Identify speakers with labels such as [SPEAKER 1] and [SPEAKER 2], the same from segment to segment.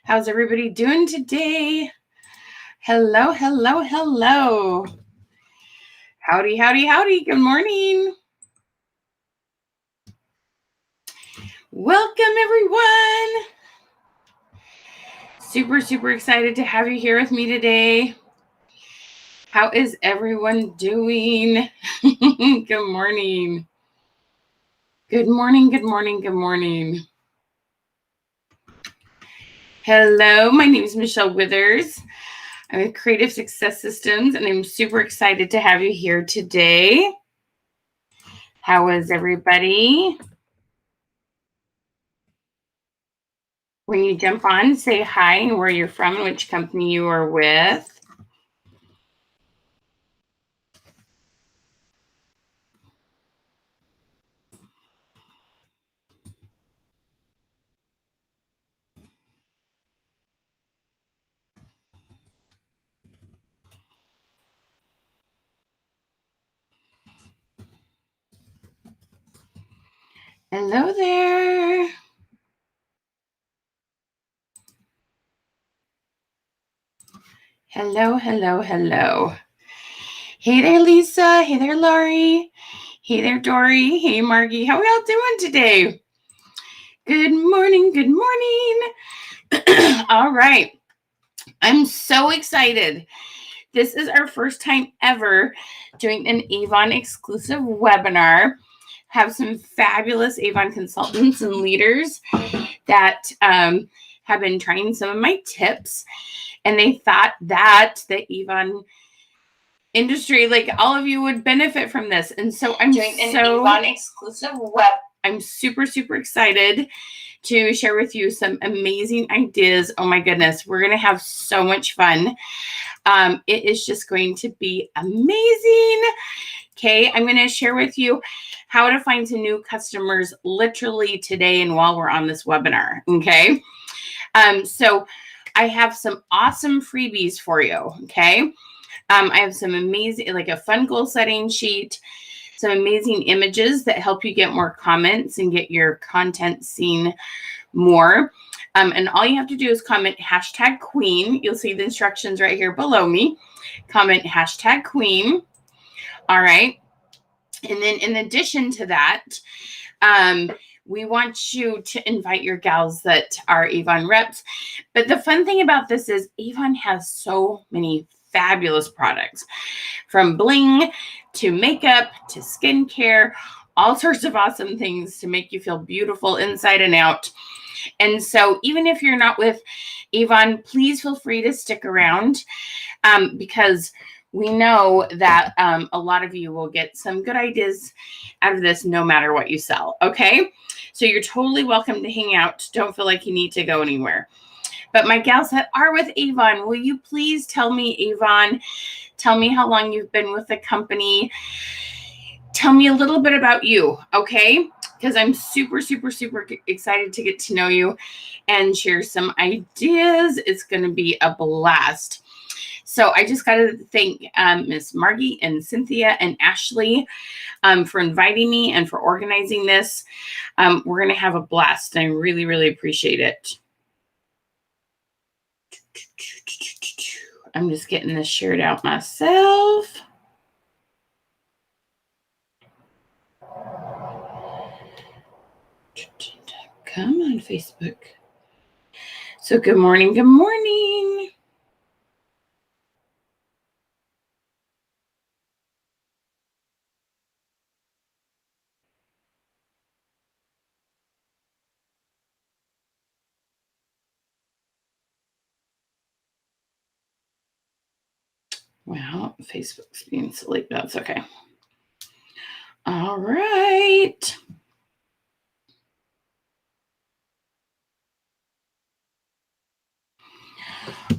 [SPEAKER 1] How's everybody doing today? Hello, hello, hello. Howdy, howdy, howdy. Good morning. Welcome, everyone. Super, super excited to have you here with me today. How is everyone doing? Good morning. Good morning, good morning, good morning. Hello, my name is Michelle Withers. I'm with Creative Success Systems, and I'm super excited to have you here today. How is everybody? When you jump on, say hi and where you're from and which company you are with. Hello there. Hello, hello, hello. Hey there, Lisa. Hey there, Laurie. Hey there, Dory. Hey, Margie. How are y'all doing today? Good morning, good morning. All right. I'm so excited. This is our first time ever doing an Avon exclusive webinar. Have some fabulous Avon consultants and leaders that have been trying some of my tips, and they thought that the Avon industry, like all of you, would benefit from this. And so I'm doing an Avon exclusive web. I'm super, super excited to share with you some amazing ideas. Oh my goodness, we're going to have so much fun. It is just going to be amazing. Okay, I'm going to share with you how to find some new customers literally today and while we're on this webinar. Okay, so I have some awesome freebies for you. Okay, I have some amazing, like a fun goal setting sheet, some amazing images that help you get more comments and get your content seen more. And all you have to do is comment #Queen. You'll see the instructions right here below me. Comment #Queen. All right. And then in addition to that, we want you to invite your gals that are Avon reps. But the fun thing about this is Avon has so many fabulous products, from bling to makeup to skincare, all sorts of awesome things to make you feel beautiful inside and out. And so even if you're not with Avon, please feel free to stick around because we know that a lot of you will get some good ideas out of this no matter what you sell. Okay, so you're totally welcome to hang out. Don't feel like you need to go anywhere. But my gals that are with Avon, will you please tell me, Avon, tell me how long you've been with the company. Tell me a little bit about you, okay? Because I'm super, super, super excited to get to know you and share some ideas. It's going to be a blast. So I just got to thank Miss Margie and Cynthia and Ashley for inviting me and for organizing this. We're going to have a blast. And I really, really appreciate it. I'm just getting this shared out myself. Come on, Facebook. So good morning, good morning. Well, Facebook's being silly, but that's okay. All right.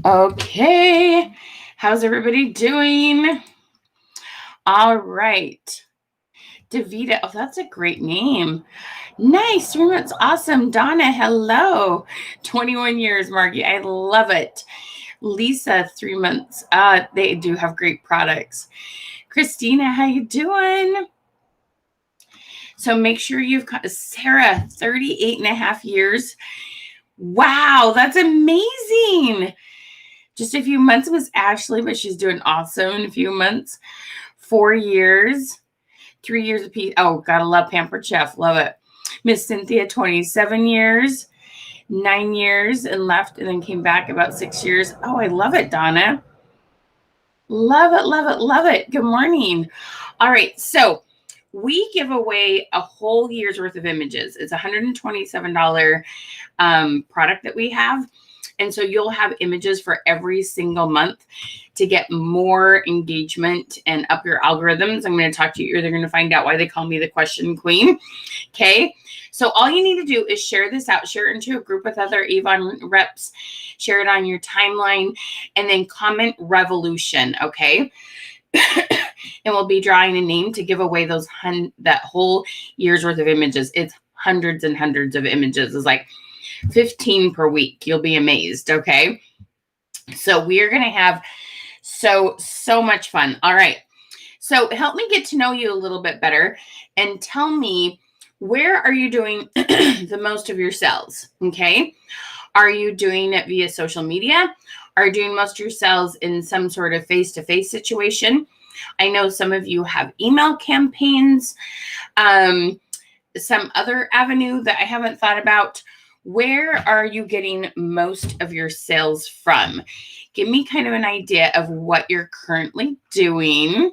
[SPEAKER 1] Okay. How's everybody doing? All right. Davita. Oh, that's a great name. Nice. 3 months. Awesome. Donna, hello. 21 years, Margie. I love it. Lisa, 3 months. They do have great products. Christina, how you doing? So make sure you've got Sarah, 38 and a half years Wow, that's amazing. Just a few months was Ashley, but she's doing awesome in a few months. 4 years, 3 years of peace. Oh, gotta love Pampered Chef. Love it. Miss Cynthia, 27 years, 9 years and left and then came back about 6 years. Oh, I love it, Donna. Love it, love it, love it. Good morning. All right, so we give away a whole year's worth of images. It's $127 product that we have. And so you'll have images for every single month to get more engagement and up your algorithms. I'm going to talk to you. You're going to find out why they call me the question queen. Okay. So all you need to do is share this out, share it into a group with other Avon reps, share it on your timeline, and then comment revolution. Okay. And we'll be drawing a name to give away that whole year's worth of images. It's hundreds and hundreds of images. It's like 15 per week. You'll be amazed. Okay. So we are going to have so much fun. All right. So help me get to know you a little bit better and tell me, where are you doing the most of your sales? Okay. Are you doing it via social media? Are you doing most of your sales in some sort of face-to-face situation? I know some of you have email campaigns, some other avenue that I haven't thought about. Where are you getting most of your sales from? Give me kind of an idea of what you're currently doing.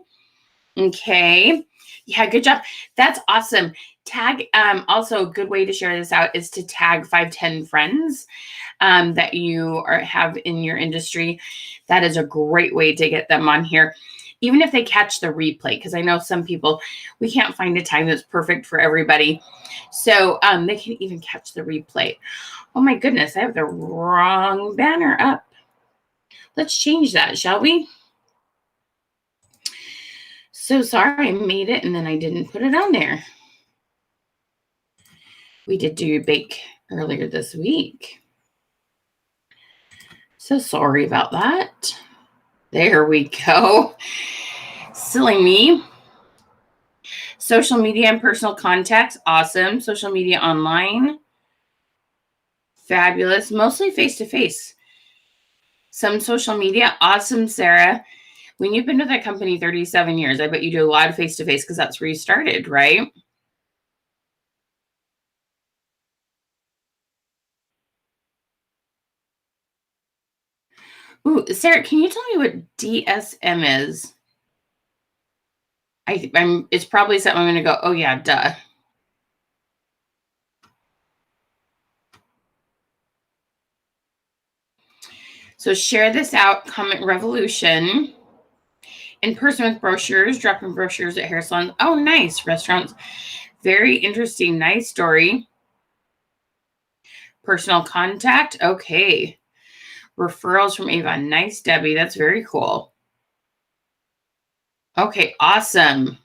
[SPEAKER 1] Okay. Yeah, good job. That's awesome. Tag, also a good way to share this out is to tag 5-10 friends that you have in your industry. That is a great way to get them on here, even if they catch the replay, because I know some people, we can't find a time that's perfect for everybody. So they can even catch the replay. Oh my goodness, I have the wrong banner up. Let's change that, shall we? So sorry, I made it and then I didn't put it on there. We did do bake earlier this week. So sorry about that. There we go. Silly me. Social media and personal contacts. Awesome. Social media online. Fabulous. Mostly face-to-face. Some social media. Awesome, Sarah. When you've been with that company 37 years, I bet you do a lot of face-to-face because that's where you started, right? Ooh, Sarah, can you tell me what DSM is? It's probably something I'm going to go, oh yeah, duh. So share this out, comment revolution. In person with brochures, dropping brochures at hair salons. Oh, nice. Restaurants. Very interesting. Nice story. Personal contact. Okay. Referrals from Avon. Nice, Debbie. That's very cool. Okay, awesome.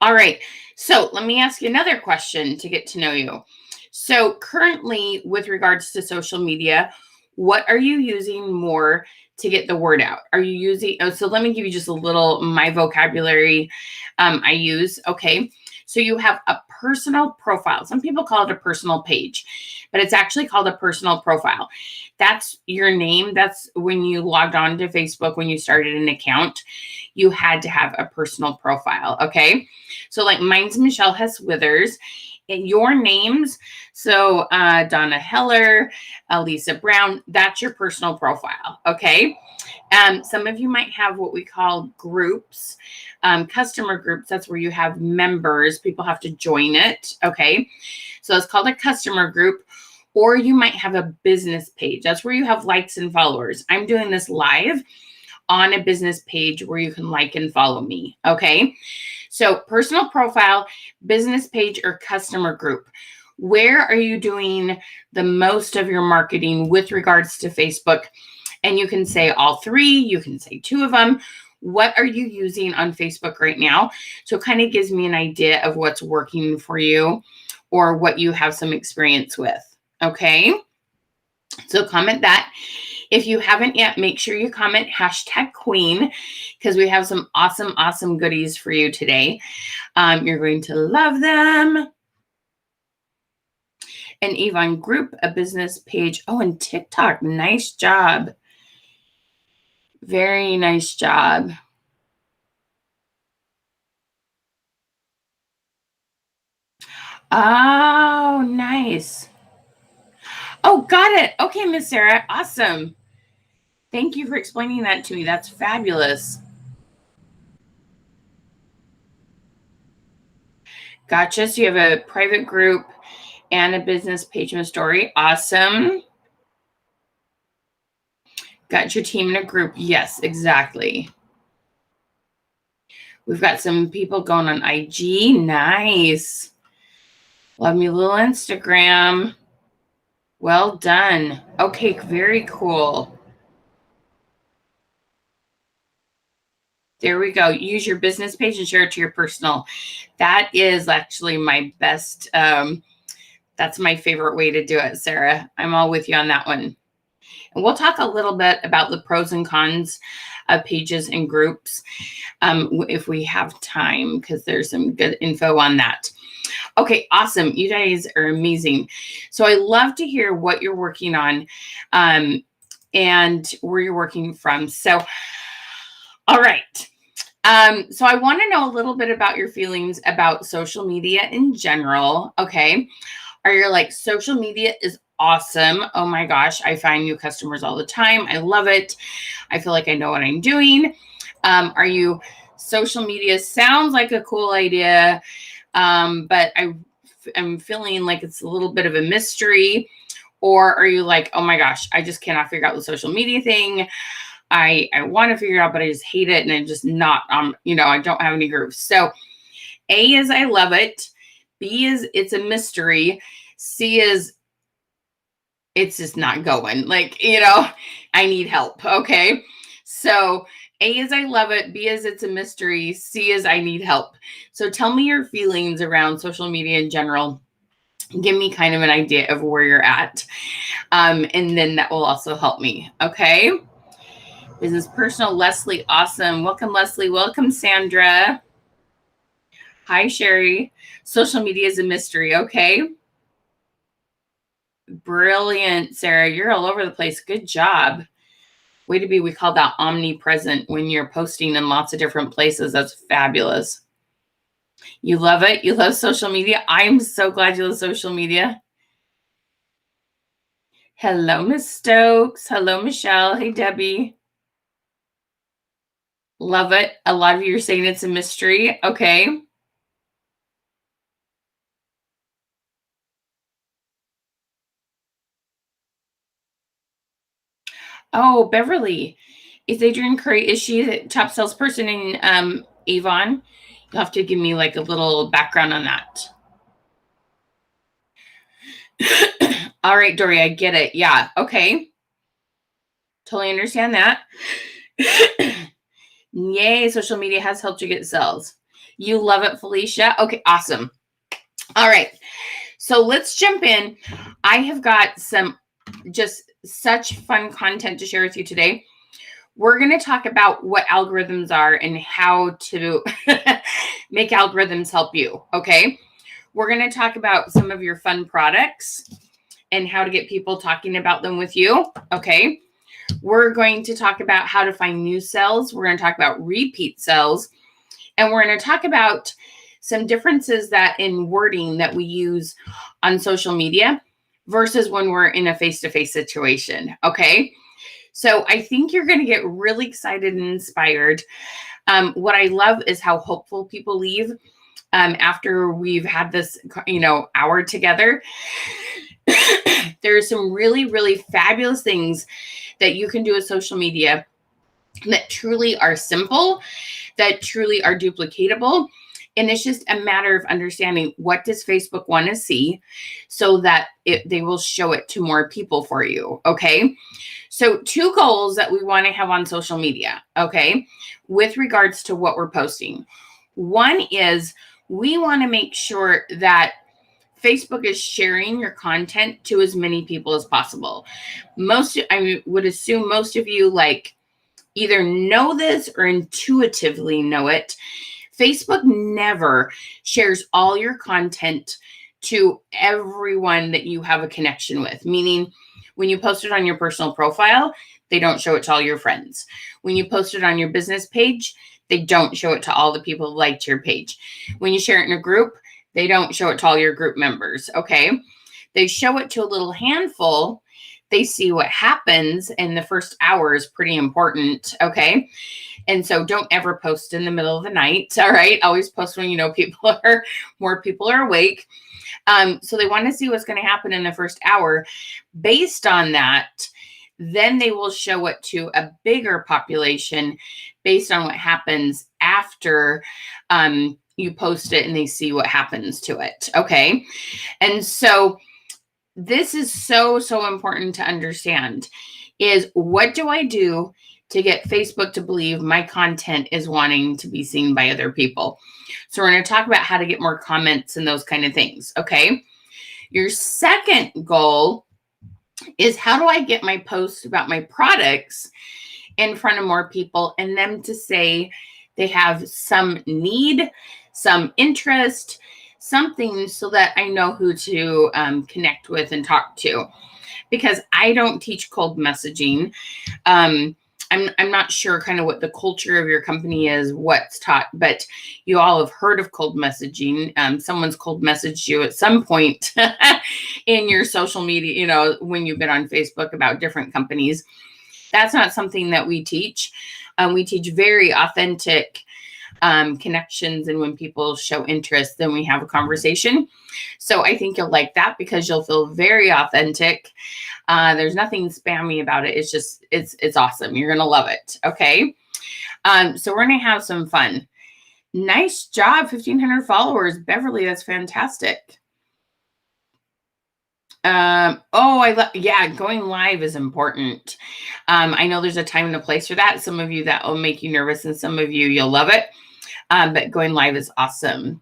[SPEAKER 1] All right. So let me ask you another question to get to know you. So currently, with regards to social media, what are you using more to get the word out? Are you using, so let me give you just a little, my vocabulary I use. Okay. So you have a personal profile. Some people call it a personal page, but it's actually called a personal profile. That's your name. That's when you logged on to Facebook, when you started an account, you had to have a personal profile. Okay. So like mine's Michelle Hess Withers. And your names, so Donna Heller, Lisa Brown, that's your personal profile, okay? Some of you might have what we call groups, customer groups. That's where you have members. People have to join it, okay? So it's called a customer group. Or you might have a business page. That's where you have likes and followers. I'm doing this live on a business page where you can like and follow me, okay? So personal profile, business page, or customer group. Where are you doing the most of your marketing with regards to Facebook? And you can say all three, you can say two of them. What are you using on Facebook right now? So it kind of gives me an idea of what's working for you or what you have some experience with, okay? So comment that. If you haven't yet, make sure you comment #queen because we have some awesome goodies for you today. You're going to love them. An Avon group, a business page. Oh, and TikTok. Nice job. Very nice job. Oh, nice. Oh, got it. Okay, Miss Sarah. Awesome. Thank you for explaining that to me. That's fabulous. Gotcha. So you have a private group and a business page and a story. Awesome. Got your team in a group. Yes, exactly. We've got some people going on IG. Nice. Love me a little Instagram. Well done. Okay, very cool. There we go. Use your business page and share it to your personal. That is actually my best. That's my favorite way to do it, Sarah. I'm all with you on that one. And we'll talk a little bit about the pros and cons of pages and groups if we have time, because there's some good info on that. Okay, awesome. You guys are amazing. So I love to hear what you're working on and where you're working from. So, all right. So I want to know a little bit about your feelings about social media in general. Okay. Are you like, social media is awesome? Oh my gosh, I find new customers all the time. I love it. I feel like I know what I'm doing. Are you, social media sounds like a cool idea, but I'm feeling like it's a little bit of a mystery? Or are you like, oh my gosh, I just cannot figure out the social media thing. I want to figure it out, but I just hate it. And I'm just not, I don't have any groups. So A is I love it. B is it's a mystery. C is it's just not going. Like, I need help. Okay. So A is I love it. B is it's a mystery. C is I need help. So tell me your feelings around social media in general. Give me kind of an idea of where you're at. And then that will also help me. Okay. Business personal, Leslie. Awesome. Welcome, Leslie. Welcome, Sandra. Hi, Sherry. Social media is a mystery. Okay. Brilliant, Sarah. You're all over the place. Good job. Way to be. We call that omnipresent when you're posting in lots of different places. That's fabulous. You love it. You love social media. I'm so glad you love social media. Hello, Miss Stokes. Hello, Michelle. Hey, Debbie. Love it. A lot of you are saying it's a mystery. Okay. Oh, Beverly. Is Adrienne Curry, is she the top salesperson in Avon? You'll have to give me like a little background on that. All right, Dory, I get it. Yeah. Okay. Totally understand that. Yay, social media has helped you get sales. You love it, Felicia. Okay, awesome. All right. So let's jump in. I have got some just such fun content to share with you today. We're going to talk about what algorithms are and how to make algorithms help you. Okay. We're going to talk about some of your fun products and how to get people talking about them with you. Okay. We're going to talk about how to find new sales. We're going to talk about repeat sales. And we're going to talk about some differences that in wording that we use on social media versus when we're in a face-to-face situation. Okay. So I think you're going to get really excited and inspired. What I love is how hopeful people leave after we've had this, hour together. There's some really, really fabulous things that you can do with social media that truly are simple, that truly are duplicatable. And it's just a matter of understanding, what does Facebook want to see so that they will show it to more people for you. Okay. So 2 goals that we want to have on social media. Okay. With regards to what we're posting. One is we want to make sure that Facebook is sharing your content to as many people as possible. I would assume most of you either know this or intuitively know it. Facebook never shares all your content to everyone that you have a connection with, meaning when you post it on your personal profile, they don't show it to all your friends. When you post it on your business page, they don't show it to all the people who liked your page. When you share it in a group, they don't show it to all your group members, okay? They show it to a little handful. They see what happens, and the first hour is pretty important, okay? And so don't ever post in the middle of the night, all right? Always post when you know more people are awake. So they want to see what's going to happen in the first hour. Based on that, then they will show it to a bigger population based on what happens after you post it and they see what happens to it, okay? And so this is so, so important to understand is what do I do to get Facebook to believe my content is wanting to be seen by other people? So we're going to talk about how to get more comments and those kind of things, okay? Your second goal is how do I get my posts about my products in front of more people and them to say they have some need, some interest, something so that I know who to connect with and talk to. Because I don't teach cold messaging. I'm not sure kind of what the culture of your company is, what's taught, but you all have heard of cold messaging. Someone's cold messaged you at some point in your social media, when you've been on Facebook about different companies. That's not something that we teach. We teach very authentic connections, and when people show interest, then we have a conversation. So I think you'll like that because you'll feel very authentic. There's nothing spammy about it. It's just, it's awesome. You're going to love it. Okay. So we're going to have some fun. Nice job. 1,500 followers. Beverly, that's fantastic. Going live is important. I know there's a time and a place for that. Some of you that will make you nervous and some of you, you'll love it. But going live is awesome.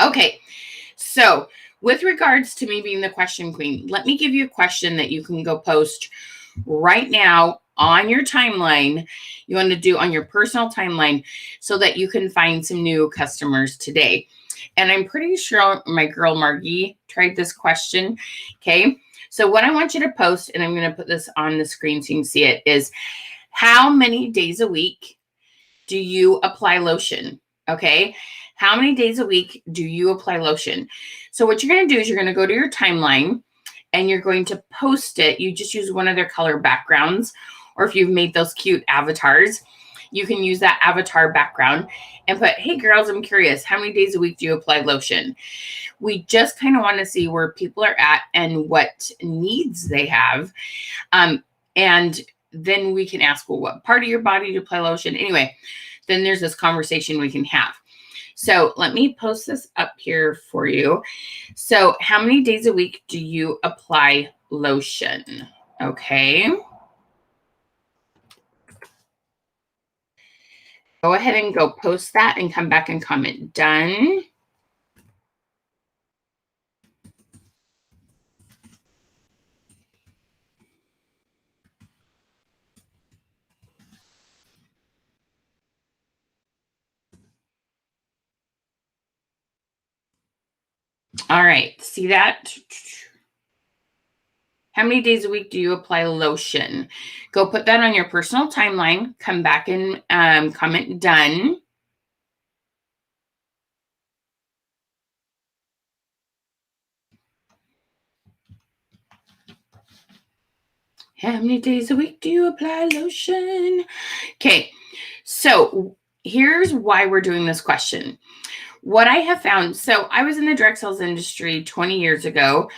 [SPEAKER 1] Okay. So with regards to me being the question queen, let me give you a question that you can go post right now on your timeline. You want to do on your personal timeline so that you can find some new customers today. And I'm pretty sure my girl Margie tried this question. Okay. So what I want you to post, and I'm going to put this on the screen so you can see it, is how many days a week do you apply lotion? Okay. How many days a week do you apply lotion? So what you're going to do is you're going to go to your timeline and you're going to post it. You just use one of their color backgrounds, or if you've made those cute avatars, you can use that avatar background and put, hey girls, I'm curious, how many days a week do you apply lotion? We just kind of want to see where people are at and what needs they have. And then we can ask, well, what part of your body do you apply lotion? Anyway, then there's this conversation we can have. So let me post this up here for you. So how many days a week do you apply lotion? Okay. Go ahead and go post that and come back and comment done. All right, see that? How many days a week do you apply lotion? Go put that on your personal timeline. Come back and comment done. How many days a week do you apply lotion? Okay, so here's why we're doing this question. What I have found, so I was in the direct sales industry 20 years ago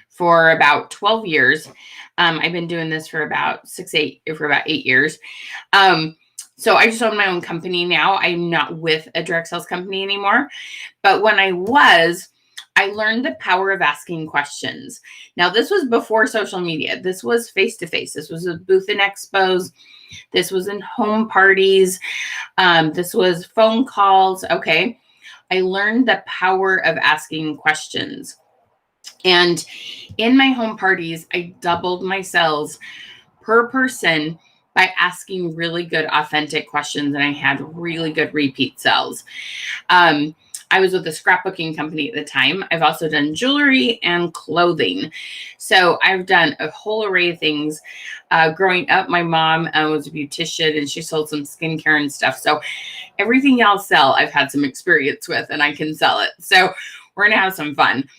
[SPEAKER 1] for about 12 years. I've been doing this for about 8 years. So I just own my own company now. I'm not with a direct sales company anymore. But when I was, I learned the power of asking questions. Now, this was before social media. This was face-to-face. This was a booth in expos. This was in home parties. This was phone calls. Okay. I learned the power of asking questions. And in my home parties, I doubled my sales per person by asking really good, authentic questions, and I had really good repeat sales. I was with a scrapbooking company at the time. I've also done jewelry and clothing. So I've done a whole array of things. Growing up, my mom was a beautician and she sold some skincare and stuff. So everything y'all sell, I've had some experience with and I can sell it. So we're going to have some fun.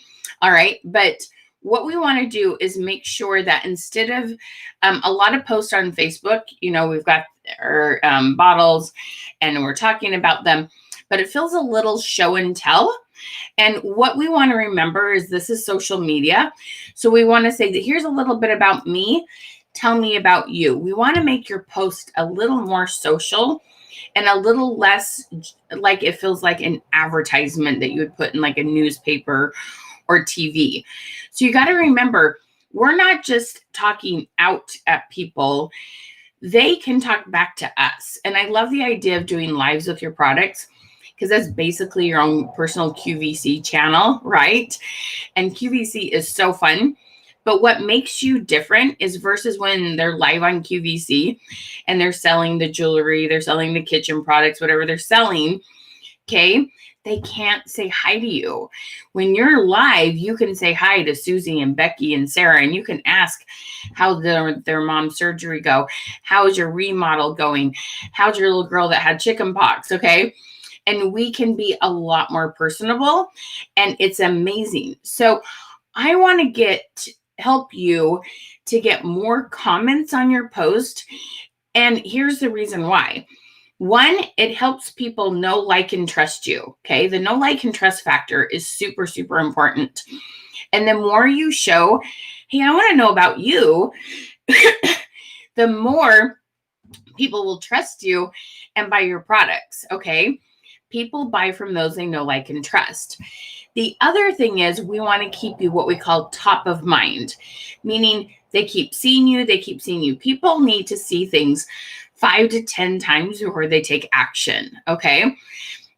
[SPEAKER 1] All right. But what we want to do is make sure that instead of a lot of posts on Facebook, we've got our bottles and we're talking about them, but it feels a little show and tell. And what we want to remember is this is social media. So we want to say that here's a little bit about me. Tell me about you. We want to make your post a little more social and a little less like it feels like an advertisement that you would put in like a newspaper or TV. So you got to remember, we're not just talking out at people. They can talk back to us. And I love the idea of doing lives with your products because that's basically your own personal QVC channel, right? And QVC is so fun. But what makes you different is versus when they're live on QVC and they're selling the jewelry, they're selling the kitchen products, whatever they're selling, okay? They can't say hi to you. When you're live, you can say hi to Susie and Becky and Sarah, and you can ask how their mom's surgery go. How's your remodel going? How's your little girl that had chicken pox? Okay. And we can be a lot more personable, and it's amazing. So I want to help you to get more comments on your post. And here's the reason why. One, it helps people know, like, and trust you. Okay. The know, like, and trust factor is super, super important. And the more you show, hey, I want to know about you, the more people will trust you and buy your products. Okay. People buy from those they know, like, and trust. The other thing is we want to keep you what we call top of mind, meaning they keep seeing you. People need to see things 5 to 10 times before they take action. Okay.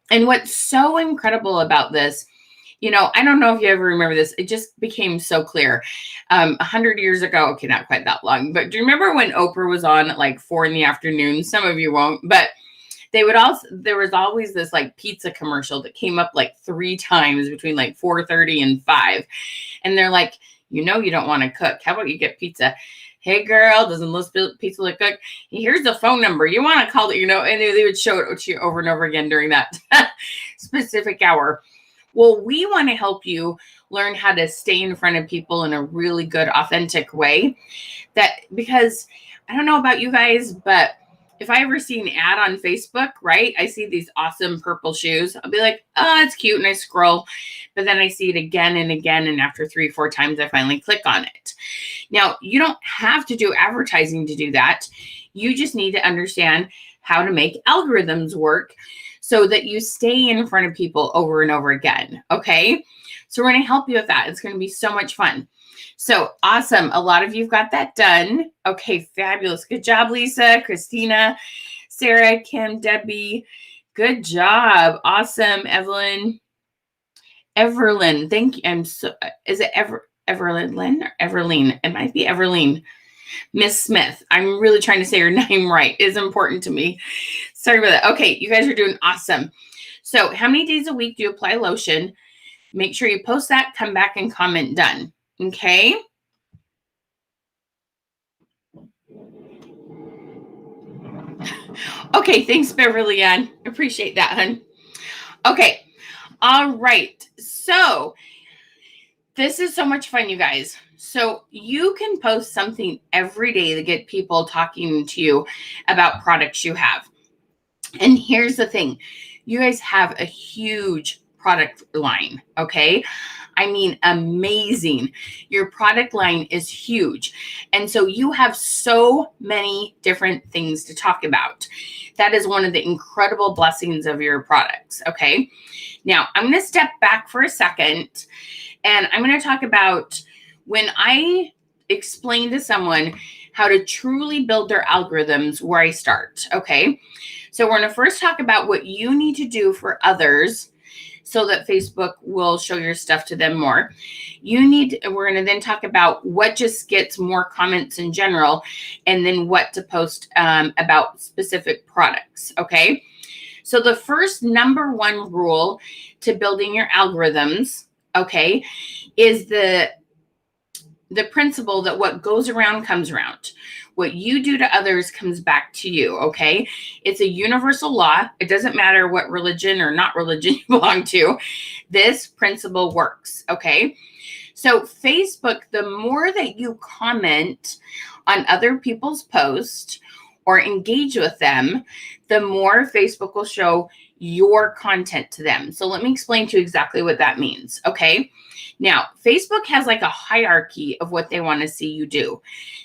[SPEAKER 1] And what's so incredible about this, I don't know if you ever remember this. It just became so clear. 100 years ago, okay, not quite that long, but do you remember when Oprah was on at like 4 p.m? Some of you won't, but there was always this like pizza commercial that came up like 3 times between like 4:30 and 5. And they're like, you don't want to cook. How about you get pizza? Hey girl, doesn't this pizza look good? Here's the phone number. You want to call it, and they would show it to you over and over again during that specific hour. Well, we want to help you learn how to stay in front of people in a really good, authentic way. Because I don't know about you guys, but if I ever see an ad on Facebook, right, I see these awesome purple shoes. I'll be like, oh, it's cute. And I scroll, but then I see it again and again. And after 3 or 4 times, I finally click on it. Now, you don't have to do advertising to do that. You just need to understand how to make algorithms work so that you stay in front of people over and over again. Okay. So we're going to help you with that. It's going to be so much fun. So awesome. A lot of you've got that done. Okay. Fabulous. Good job, Lisa, Christina, Sarah, Kim, Debbie. Good job. Awesome. Evelyn. Thank you. Is it Everlyn or Everline? It might be Everline. Miss Smith. I'm really trying to say your name right. It is important to me. Sorry about that. Okay. You guys are doing awesome. So how many days a week do you apply lotion? Make sure you post that, come back and comment done. Okay. Okay. Thanks, Beverly Ann. Appreciate that, hun. Okay. All right. So this is so much fun, you guys. So you can post something every day to get people talking to you about products you have. And here's the thing. You guys have a huge product line. Okay. I mean, amazing. Your product line is huge. And so you have so many different things to talk about. That is one of the incredible blessings of your products. Okay. Now I'm going to step back for a second and I'm going to talk about when I explain to someone how to truly build their algorithms, where I start. Okay. So we're going to first talk about what you need to do for others so that Facebook will show your stuff to them more. We're going to then talk about what just gets more comments in general, and then what to post about specific products. Okay. So the first number one rule to building your algorithms, okay, is the principle that what goes around comes around. What you do to others comes back to you, okay? It's a universal law. It doesn't matter what religion or not religion you belong to. This principle works, okay? So Facebook, the more that you comment on other people's posts or engage with them, the more Facebook will show your content to them. So let me explain to you exactly what that means, okay? Now, Facebook has like a hierarchy of what they want to see you do.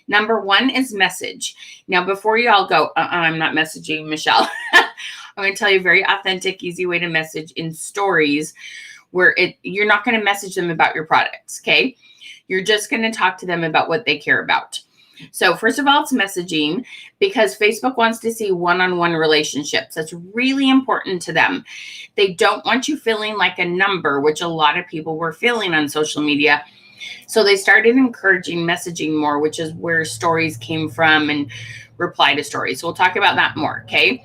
[SPEAKER 1] Number one is message. Now, before you all go, I'm not messaging Michelle. I'm going to tell you a very authentic, easy way to message in stories where you're not going to message them about your products, okay? You're just going to talk to them about what they care about. So first of all, it's messaging, because Facebook wants to see one-on-one relationships. That's really important to them. They don't want you feeling like a number, which a lot of people were feeling on social media. So they started encouraging messaging more, which is where stories came from, and reply to stories. So we'll talk about that more, okay?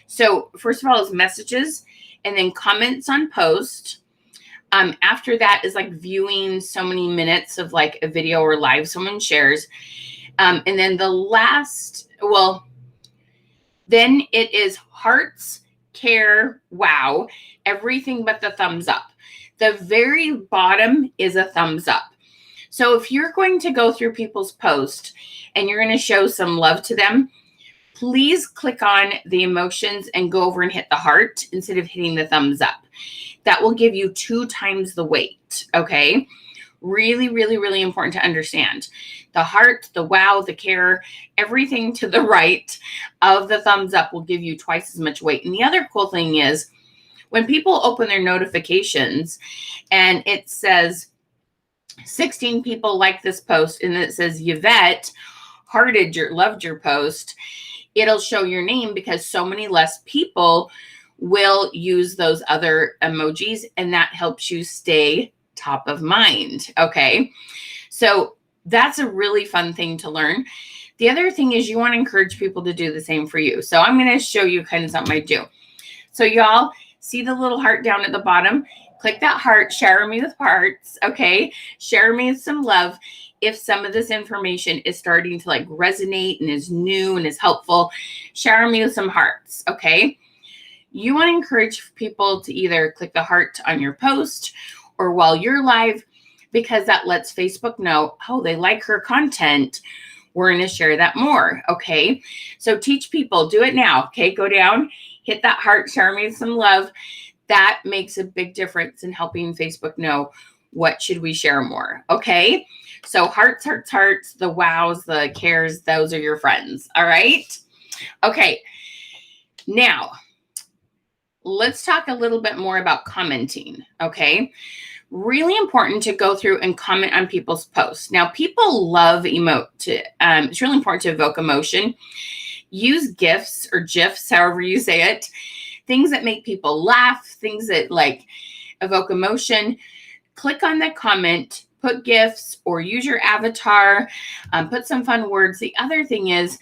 [SPEAKER 1] So first of all is messages, and then comments on posts. After that is like viewing so many minutes of like a video or live someone shares. And then the last, then it is hearts, care, wow, everything but the thumbs up. The very bottom is a thumbs up. So if you're going to go through people's posts and you're going to show some love to them, please click on the emotions and go over and hit the heart instead of hitting the thumbs up. That will give you 2 times the weight, okay? Really, really, really important to understand. The heart, the wow, the care, everything to the right of the thumbs up will give you twice as much weight. And the other cool thing is when people open their notifications and it says 16 people like this post, and it says Yvette loved your post, it'll show your name because so many less people will use those other emojis, and that helps you stay top of mind. Okay. So that's a really fun thing to learn. The other thing is you want to encourage people to do the same for you. So I'm going to show you kind of something I do. So y'all see the little heart down at the bottom? Click that heart, share me with hearts. Okay. Share me with some love. If some of this information is starting to like resonate and is new and is helpful, share me with some hearts. Okay. You want to encourage people to either click the heart on your post or while you're live, because that lets Facebook know, oh, they like her content. We're going to share that more. Okay. So teach people, do it now. Okay. Go down, hit that heart, share me some love. That makes a big difference in helping Facebook know what should we share more. Okay. So hearts, hearts, hearts, the wows, the cares, those are your friends. All right. Okay. Now, let's talk a little bit more about commenting, okay? Really important to go through and comment on people's posts. Now, people love emote. It's really important to evoke emotion. Use GIFs or GIFs, however you say it. Things that make people laugh, things that like evoke emotion. Click on the comment, put GIFs or use your avatar, put some fun words. The other thing is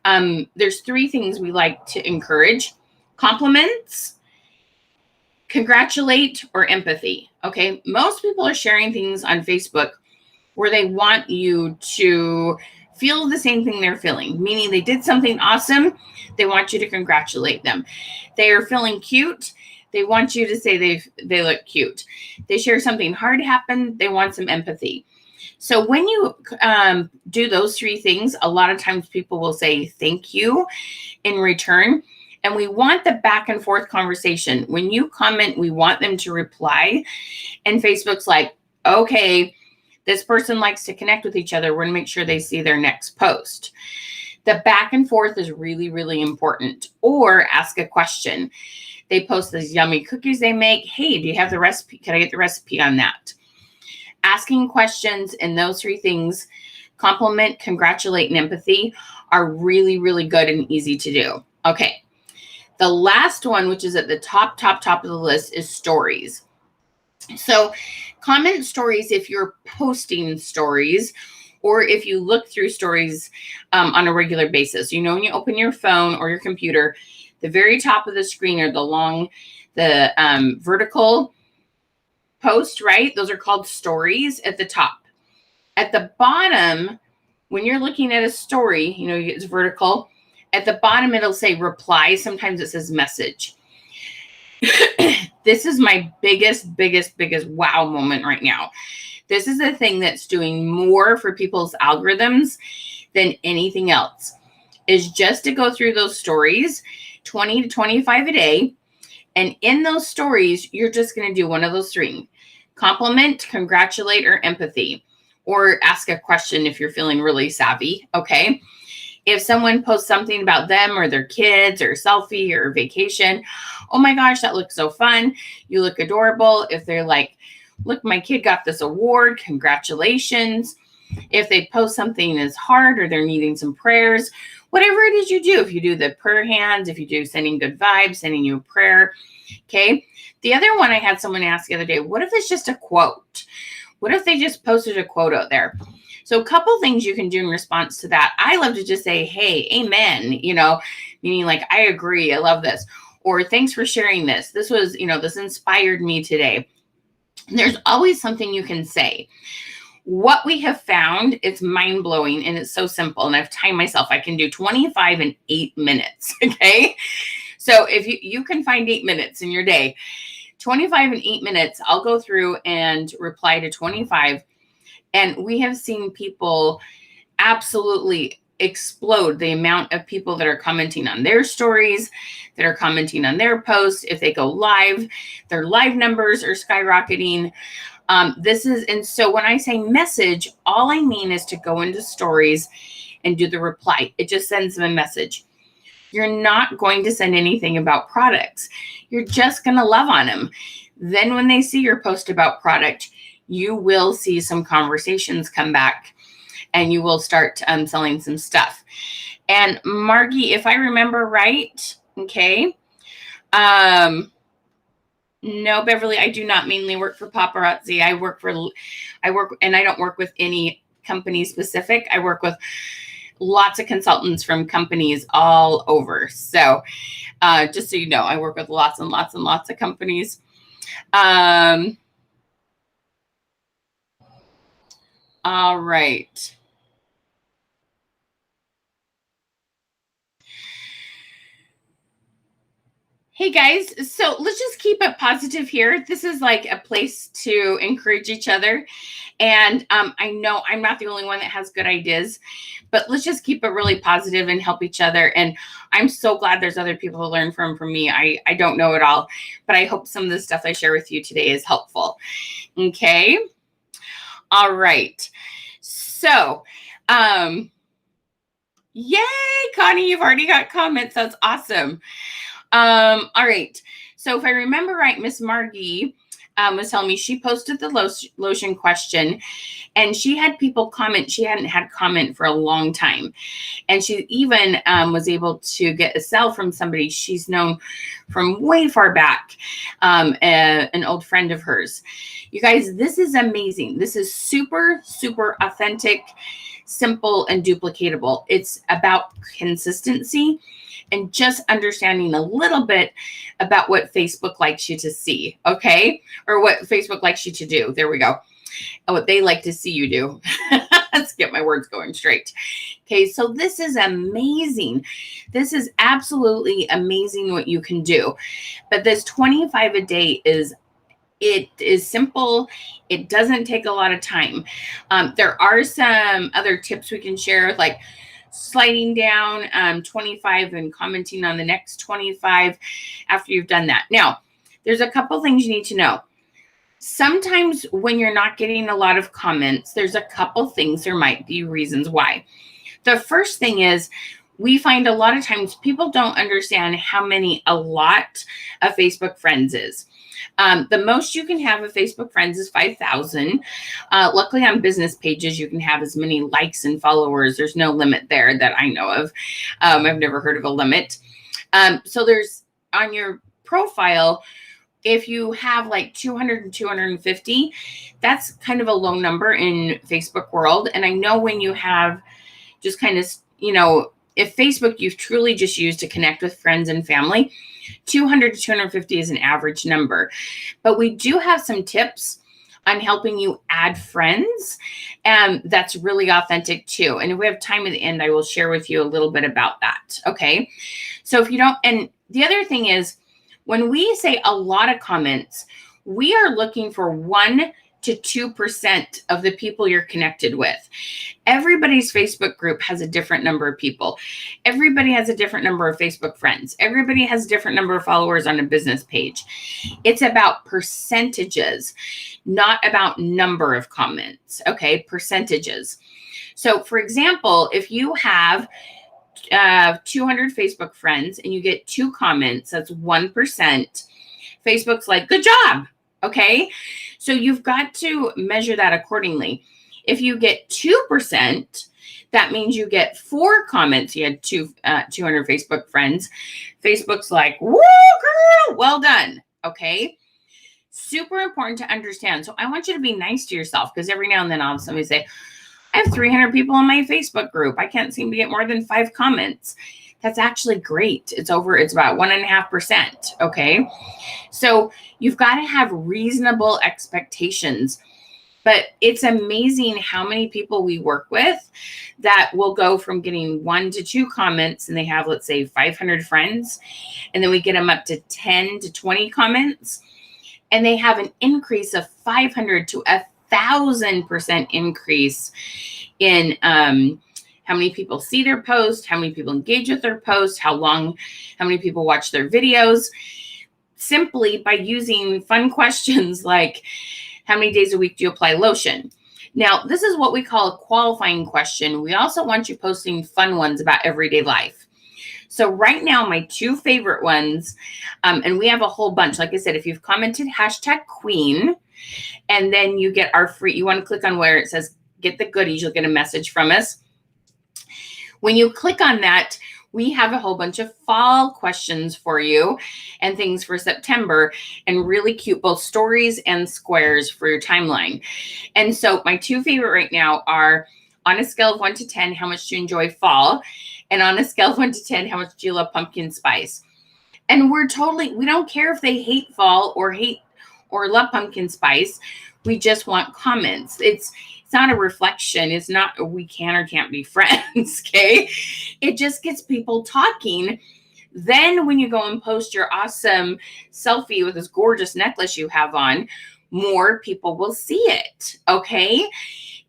[SPEAKER 1] there's 3 things we like to encourage: compliments, congratulate, or empathy. Okay. Most people are sharing things on Facebook where they want you to feel the same thing they're feeling, meaning they did something awesome. They want you to congratulate them. They are feeling cute. They want you to say they look cute. They share something hard happened. They want some empathy. So when you do those 3 things, a lot of times people will say thank you in return. And we want the back and forth conversation. When you comment, we want them to reply. And Facebook's like, okay, this person likes to connect with each other. We're going to make sure they see their next post. The back and forth is really, really important. Or ask a question. They post these yummy cookies they make. Hey, do you have the recipe? Can I get the recipe on that? Asking questions and those 3 things, compliment, congratulate, and empathy, are really, really good and easy to do. Okay. The last one, which is at the top of the list, is stories. So comment stories if you're posting stories, or if you look through stories on a regular basis. You know, when you open your phone or your computer, the very top of the screen are the vertical post, right? Those are called stories at the top. At the bottom, when you're looking at a story, you know, it's vertical. At the bottom, it'll say reply. Sometimes it says message. This is my biggest wow moment right now. This is the thing that's doing more for people's algorithms than anything else, is just to go through those stories, 20 to 25 a day. And in those stories, you're just going to do one of those three: compliment, congratulate, or empathy, or ask a question if you're feeling really savvy. Okay. If someone posts something about them or their kids or selfie or vacation, oh my gosh, that looks so fun. You look adorable. If they're like, look, my kid got this award, congratulations. If they post something that's hard or they're needing some prayers, whatever it is you do, if you do the prayer hands, if you do sending good vibes, sending you a prayer. Okay. The other one I had someone ask the other day, what if it's just a quote? What if they just posted a quote out there? So a couple things you can do in response to that. I love to just say, hey, amen, you know, meaning like, I agree, I love this. Or thanks for sharing this. This was, you know, this inspired me today. And there's always something you can say. What we have found, it's mind-blowing, and it's so simple. And I've timed myself. I can do 25 in 8 minutes, okay? So if you can find 8 minutes in your day, 25 in 8 minutes, I'll go through and reply to 25. And we have seen people absolutely explode the amount of people that are commenting on their stories, that are commenting on their posts. If they go live, their live numbers are skyrocketing. And so when I say message, all I mean is to go into stories and do the reply. It just sends them a message. You're not going to send anything about products. You're just going to love on them. Then when they see your post about product, you will see some conversations come back and you will start selling some stuff. And Margie, if I remember right, okay. No, Beverly, I do not mainly work for paparazzi. I work, and I don't work with any company specific. I work with lots of consultants from companies all over. So just so you know, I work with lots and lots and lots of companies. All right. Hey guys, so let's just keep it positive here. This is like a place to encourage each other. And I know I'm not the only one that has good ideas, but let's just keep it really positive and help each other. And I'm so glad there's other people to learn from me. I don't know it all, but I hope some of the stuff I share with you today is helpful. Okay. All right. So, yay, Connie, you've already got comments. That's awesome. All right. So if I remember right, Miss Margie was telling me she posted the lotion question, and she had people comment. She hadn't had comment for a long time. And she even was able to get a sell from somebody she's known from way far back, an old friend of hers. You guys, this is amazing. This is super, super authentic, simple, and duplicatable. It's about consistency and just understanding a little bit about what Facebook likes you to see, okay? Or what Facebook likes you to do. There we go. And what they like to see you do. Let's get my words going straight. Okay, so this is amazing. This is absolutely amazing what you can do. But this 25 a day is simple. It doesn't take a lot of time. There are some other tips we can share, like sliding down 25 and commenting on the next 25 after you've done that. Now, there's a couple things you need to know. Sometimes when you're not getting a lot of comments, there's a couple things, there might be reasons why. The first thing is, we find a lot of times people don't understand how many a lot of Facebook friends is. The most you can have of Facebook friends is 5,000. Luckily on business pages, you can have as many likes and followers. There's no limit there that I know of. I've never heard of a limit. So there's your profile, if you have like 200 and 250, that's kind of a low number in Facebook world. And I know when you have just kind of, if Facebook you've truly just used to connect with friends and family, 200 to 250 is an average number. But we do have some tips on helping you add friends, and that's really authentic too. And if we have time at the end, I will share with you a little bit about that. Okay. So if you don't, and the other thing is, when we say a lot of comments, we are looking for 1 to 2% of the people you're connected with. Everybody's Facebook group has a different number of people. Everybody has a different number of Facebook friends. Everybody has a different number of followers on a business page. It's about percentages, not about number of comments. Okay, percentages. So for example, if you have 200 Facebook friends and you get 2 comments, that's 1%. Facebook's like, good job. Okay. So you've got to measure that accordingly. If you get 2%, that means you get 4 comments. You had 200 Facebook friends. Facebook's like, woo, girl, well done. Okay. Super important to understand. So I want you to be nice to yourself, because every now and then I'll have somebody say, I have 300 people in my Facebook group. I can't seem to get more than 5 comments. That's actually great. It's about 1.5%. Okay. So you've got to have reasonable expectations, but it's amazing how many people we work with that will go from getting 1 to 2 comments, and they have, let's say, 500 friends. And then we get them up to 10 to 20 comments, and they have an increase of 500 to 1,000% increase in how many people see their post, how many people engage with their post, how many people watch their videos, simply by using fun questions like, how many days a week do you apply lotion? Now, this is what we call a qualifying question. We also want you posting fun ones about everyday life. So right now, my 2 favorite ones, and we have a whole bunch. Like I said, if you've commented #queen, and then you get our free, you want to click on where it says get the goodies, you'll get a message from us. When you click on that, we have a whole bunch of fall questions for you and things for September, and really cute both stories and squares for your timeline. And so my 2 favorite right now are, on a scale of 1 to 10, how much do you enjoy fall? And on a scale of 1 to 10, how much do you love pumpkin spice? And we don't care if they hate fall or love pumpkin spice. We just want comments. It's not a reflection. It's not we can or can't be friends. Okay. It just gets people talking. Then when you go and post your awesome selfie with this gorgeous necklace you have on, more people will see it. Okay.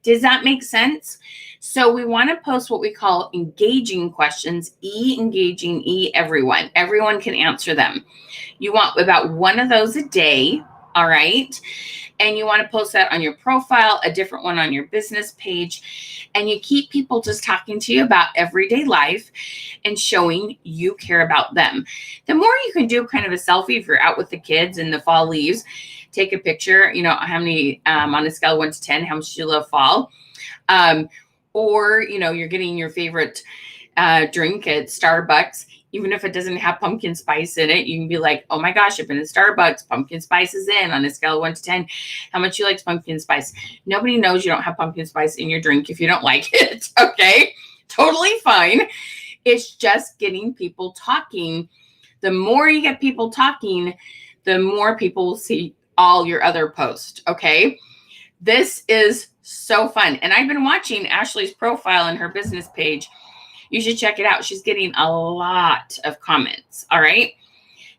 [SPEAKER 1] Does that make sense? So we want to post what we call engaging questions, engaging, everyone. Everyone can answer them. You want about 1 of those a day. All right. And you want to post that on your profile, a different one on your business page. And you keep people just talking to you about everyday life and showing you care about them. The more you can do kind of a selfie, if you're out with the kids and the fall leaves, take a picture, how many, on a scale of 1 to 10, how much do you love fall? Or, you're getting your favorite drink at Starbucks. Even if it doesn't have pumpkin spice in it, you can be like, oh my gosh, I've been to Starbucks, pumpkin spice is in. On a scale of 1 to 10, how much you like pumpkin spice? Nobody knows you don't have pumpkin spice in your drink if you don't like it. Okay, totally fine. It's just getting people talking. The more you get people talking, the more people will see all your other posts. Okay, this is so fun. And I've been watching Ashley's profile and her business page. You should check it out. She's getting a lot of comments. All right.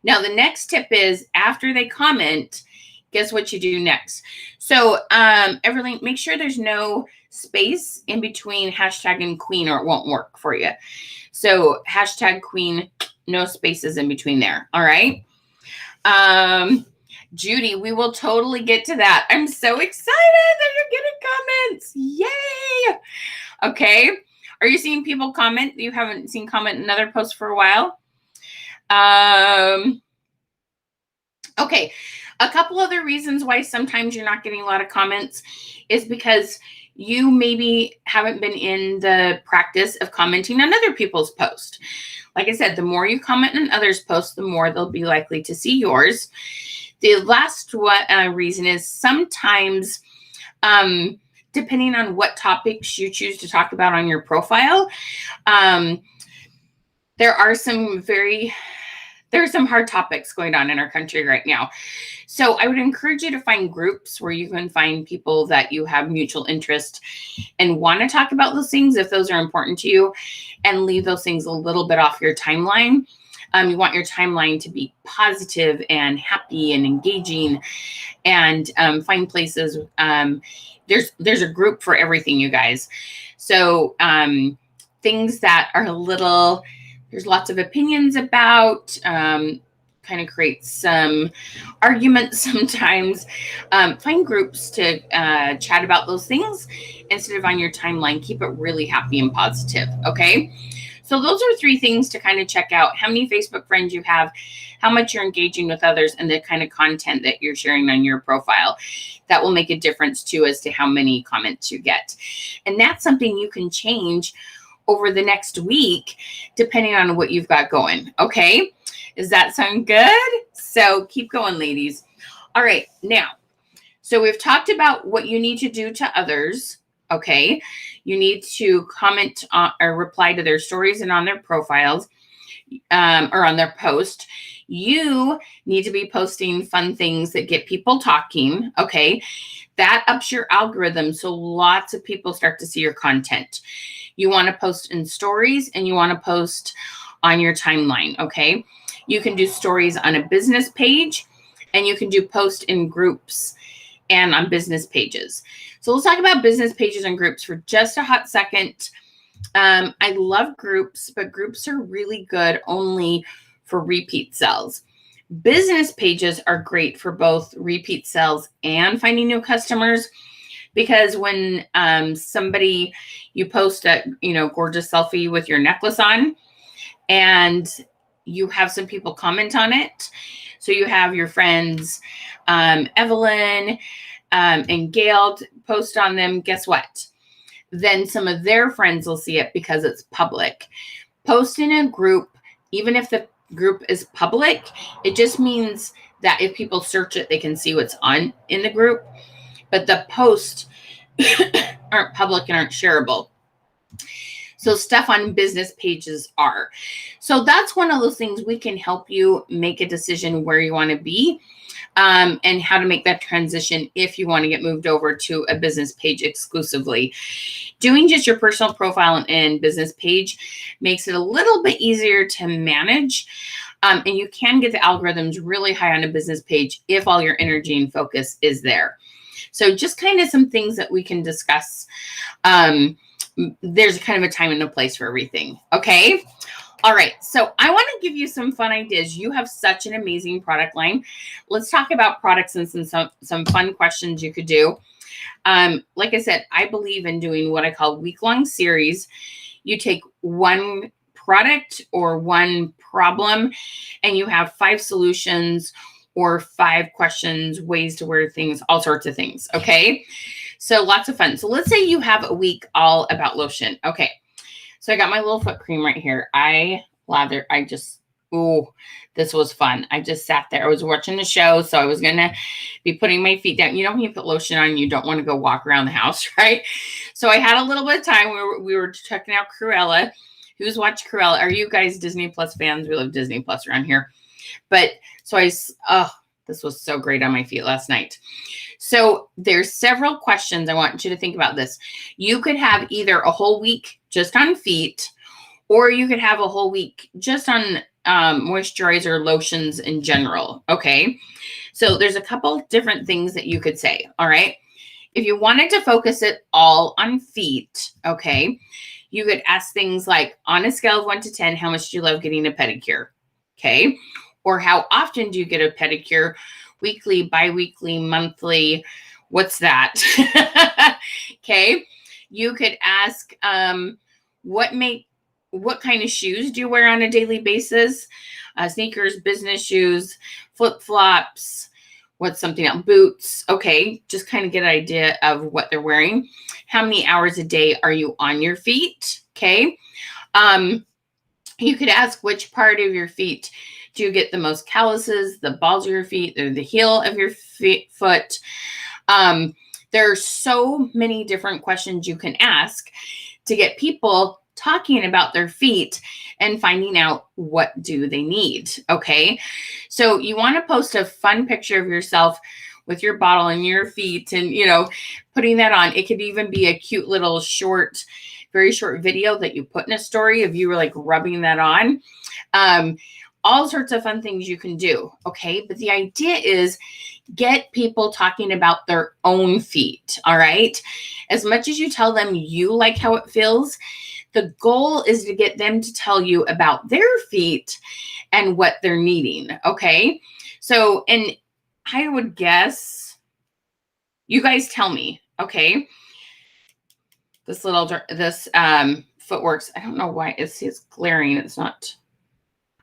[SPEAKER 1] Now, the next tip is, after they comment, guess what you do next? So, Everlink, make sure there's no space in between hashtag and queen, or it won't work for you. So hashtag queen, no spaces in between there. All right. Judy, we will totally get to that. I'm so excited that you're getting comments. Yay. Okay. Are you seeing people comment that you haven't seen comment in another post for a while? Okay. A couple other reasons why sometimes you're not getting a lot of comments is because you maybe haven't been in the practice of commenting on other people's posts. Like I said, the more you comment on others' posts, the more they'll be likely to see yours. The last reason is sometimes, depending on what topics you choose to talk about on your profile, there are some hard topics going on in our country right now. So I would encourage you to find groups where you can find people that you have mutual interest and want to talk about those things if those are important to you, and leave those things a little bit off your timeline. You want your timeline to be positive and happy and engaging, and find places. There's a group for everything, you guys. So things that are there's lots of opinions about, kind of creates some arguments sometimes. Find groups to chat about those things instead of on your timeline. Keep it really happy and positive, okay? So those are 3 things to kind of check out: how many Facebook friends you have, how much you're engaging with others, and the kind of content that you're sharing on your profile. That will make a difference too as to how many comments you get. And that's something you can change over the next week, depending on what you've got going, okay? Does that sound good? So keep going, ladies. All right, now, so we've talked about what you need to do to others, okay? You need to comment or reply to their stories and on their profiles, or on their post. You need to be posting fun things that get people talking, okay? That ups your algorithm, so lots of people start to see your content. You want to post in stories, and you want to post on your timeline, okay? You can do stories on a business page, and you can do post in groups and on business pages. So let's talk about business pages and groups for just a hot second. I love groups, but groups are really good only for repeat sales. Business pages are great for both repeat sales and finding new customers, because when you post a gorgeous selfie with your necklace on, and you have some people comment on it. So you have your friends Evelyn and Gail post on them. Guess what? Then some of their friends will see it because it's public. Post in a group, even if the group is public, it just means that if people search it, they can see what's on in the group. But the posts aren't public and aren't shareable. So stuff on business pages are. So that's one of those things we can help you make a decision where you want to be, and how to make that transition if you want to get moved over to a business page exclusively. Doing just your personal profile and business page makes it a little bit easier to manage. And you can get the algorithms really high on a business page if all your energy and focus is there. So just kind of some things that we can discuss. There's kind of a time and a place for everything. Okay. All right. So I want to give you some fun ideas. You have such an amazing product line. Let's talk about products and some fun questions you could do. Like I said, I believe in doing what I call week-long series. You take one product or one problem, and you have 5 solutions or 5 questions, ways to wear things, all sorts of things. Okay. So lots of fun. So let's say you have a week all about lotion. Okay. So I got my little foot cream right here. This was fun. I just sat there. I was watching the show, so I was going to be putting my feet down. You know, when you put lotion on, you don't want to go walk around the house, right? So I had a little bit of time. We were checking out Cruella. Who's watched Cruella? Are you guys Disney Plus fans? We love Disney Plus around here. But so this was so great on my feet last night. So there's several questions. I want you to think about this. You could have either a whole week just on feet, or you could have a whole week just on moisturizer, lotions in general. Okay. So there's a couple different things that you could say. All right. If you wanted to focus it all on feet, okay, you could ask things like, on a scale of 1 to 10, how much do you love getting a pedicure? Okay. Or how often do you get a pedicure? Weekly, bi-weekly, monthly? What's that? Okay. You could ask, what kind of shoes do you wear on a daily basis? Sneakers, business shoes, flip-flops, What's something else? Boots. Okay. Just kind of get an idea of what they're wearing. How many hours a day are you on your feet? Okay. You could ask which part of your feet do you get the most calluses, the balls of your feet, or the heel of your foot. There are so many different questions you can ask to get people talking about their feet and finding out what do they need. Okay. So you want to post a fun picture of yourself with your bottle and your feet and, putting that on. It could even be a cute little short, very short video that you put in a story of you were like rubbing that on. All sorts of fun things you can do. Okay. But the idea is get people talking about their own feet. All right. As much as you tell them you like how it feels, the goal is to get them to tell you about their feet and what they're needing. Okay. So, and I would guess you guys tell me, okay, this Footworks. I don't know why it's glaring. It's not,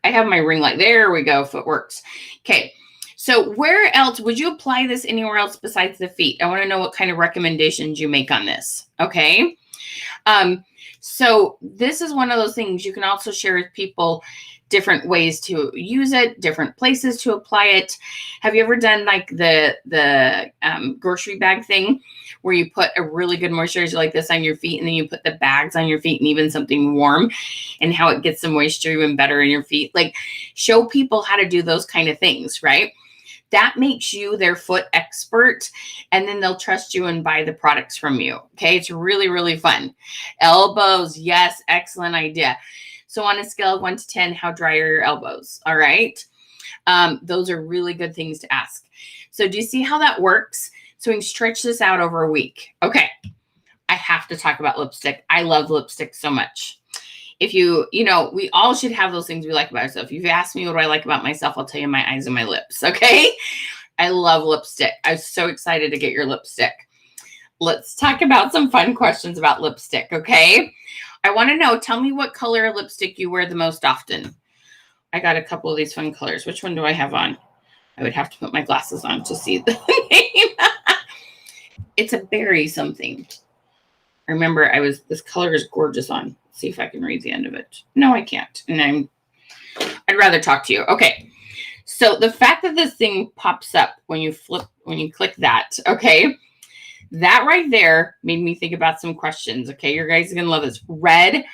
[SPEAKER 1] I have my ring light. There we go. Footworks. Okay. So where else would you apply this anywhere else besides the feet? I want to know what kind of recommendations you make on this. Okay. So this is one of those things you can also share with people, different ways to use it, different places to apply it. Have you ever done like the grocery bag thing where you put a really good moisturizer like this on your feet and then you put the bags on your feet and even something warm and how it gets the moisture even better in your feet? Like show people how to do those kind of things, right? That makes you their foot expert, and then they'll trust you and buy the products from you. Okay. It's really, really fun. Elbows. Yes. Excellent idea. So on a scale of 1 to 10, how dry are your elbows? All right. Those are really good things to ask. So do you see how that works? So we can stretch this out over a week. Okay. I have to talk about lipstick. I love lipstick so much. If we all should have those things we like about ourselves. If you've asked me what do I like about myself, I'll tell you my eyes and my lips. Okay. I love lipstick. I'm so excited to get your lipstick. Let's talk about some fun questions about lipstick. Okay. I want to know, tell me what color lipstick you wear the most often. I got a couple of these fun colors. Which one do I have on? I would have to put my glasses on to see the name. It's a berry something. Remember, this color is gorgeous on. Let's see if I can read the end of it. No, I can't. And I'd rather talk to you. Okay. So the fact that this thing pops up when you click that, okay, that right there made me think about some questions. Okay. You guys are going to love this. Red,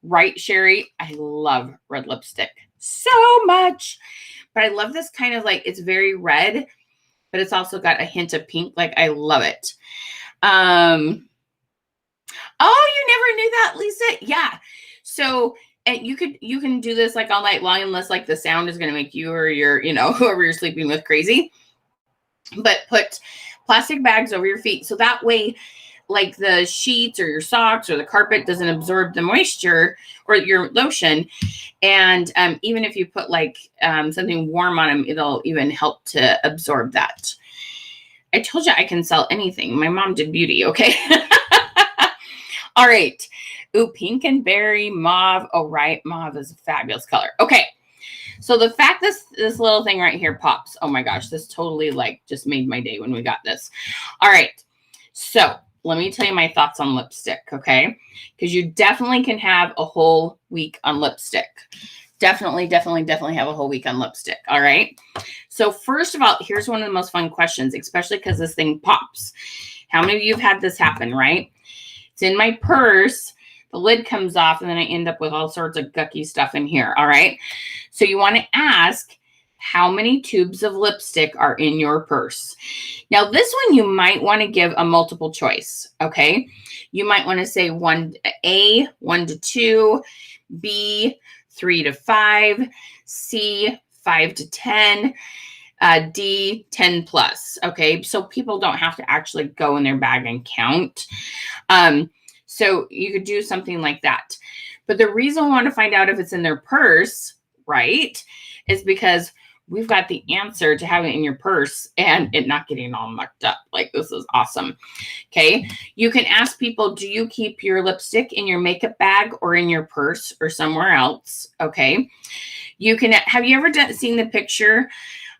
[SPEAKER 1] right, Sherry? I love red lipstick so much, but I love this kind of like, it's very red, but it's also got a hint of pink. Like I love it. Oh, you never knew that, Lisa? Yeah. So, and you can do this like all night long, unless like the sound is going to make you or your, whoever you're sleeping with crazy, but put plastic bags over your feet. So that way, like the sheets or your socks or the carpet doesn't absorb the moisture or your lotion. And even if you put like something warm on them, it'll even help to absorb that. I told you I can sell anything. My mom did beauty. Okay. All right. Ooh, pink and berry, mauve. Oh, right. Mauve is a fabulous color. Okay. So the fact this little thing right here pops. Oh my gosh. This totally like just made my day when we got this. All right. So let me tell you my thoughts on lipstick. Okay. Because you definitely can have a whole week on lipstick. Definitely have a whole week on lipstick. All right. So first of all, here's one of the most fun questions, especially because this thing pops. How many of you have had this happen, right? It's in my purse. The lid comes off and then I end up with all sorts of gucky stuff in here. All right. So you want to ask how many tubes of lipstick are in your purse. Now this one, you might want to give a multiple choice. Okay. You might want to say 1A, 1 to 2, B, 3 to 5, C, 5 to 10, D, 10 plus. Okay. So people don't have to actually go in their bag and count. So you could do something like that. But the reason we want to find out if it's in their purse, right, is because we've got the answer to having it in your purse and it not getting all mucked up. Like, this is awesome. Okay. You can ask people, do you keep your lipstick in your makeup bag or in your purse or somewhere else? Okay. You can, have you ever seen the picture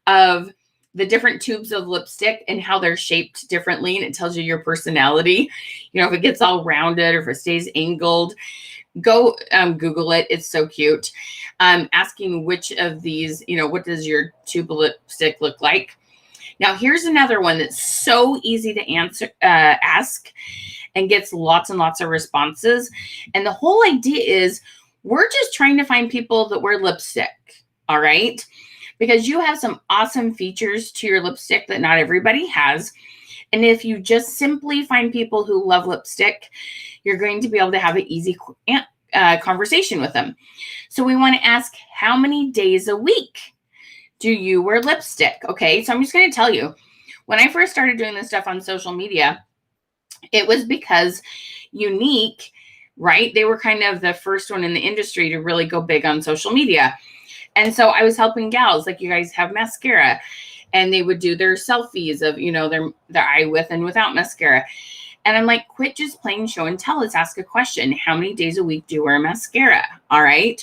[SPEAKER 1] of the different tubes of lipstick and how they're shaped differently, and it tells you your personality. You know, if it gets all rounded or if it stays angled. Go Google it. It's so cute. Asking which of these, you know, what does your tube of lipstick look like? Now, here's another one that's so easy to ask and gets lots and lots of responses. And the whole idea is we're just trying to find people that wear lipstick, all right? Because you have some awesome features to your lipstick that not everybody has. And if you just simply find people who love lipstick, you're going to be able to have an easy conversation with them. So we want to ask, how many days a week do you wear lipstick? Okay, so I'm just going to tell you, when I first started doing this stuff on social media, it was because Unique, right? They were kind of the first one in the industry to really go big on social media. And so I was helping gals, like you guys have mascara, and they would do their selfies of, you know, their eye with and without mascara. And I'm like, quit just playing show and tell. Let's ask a question. How many days a week do you wear mascara? All right.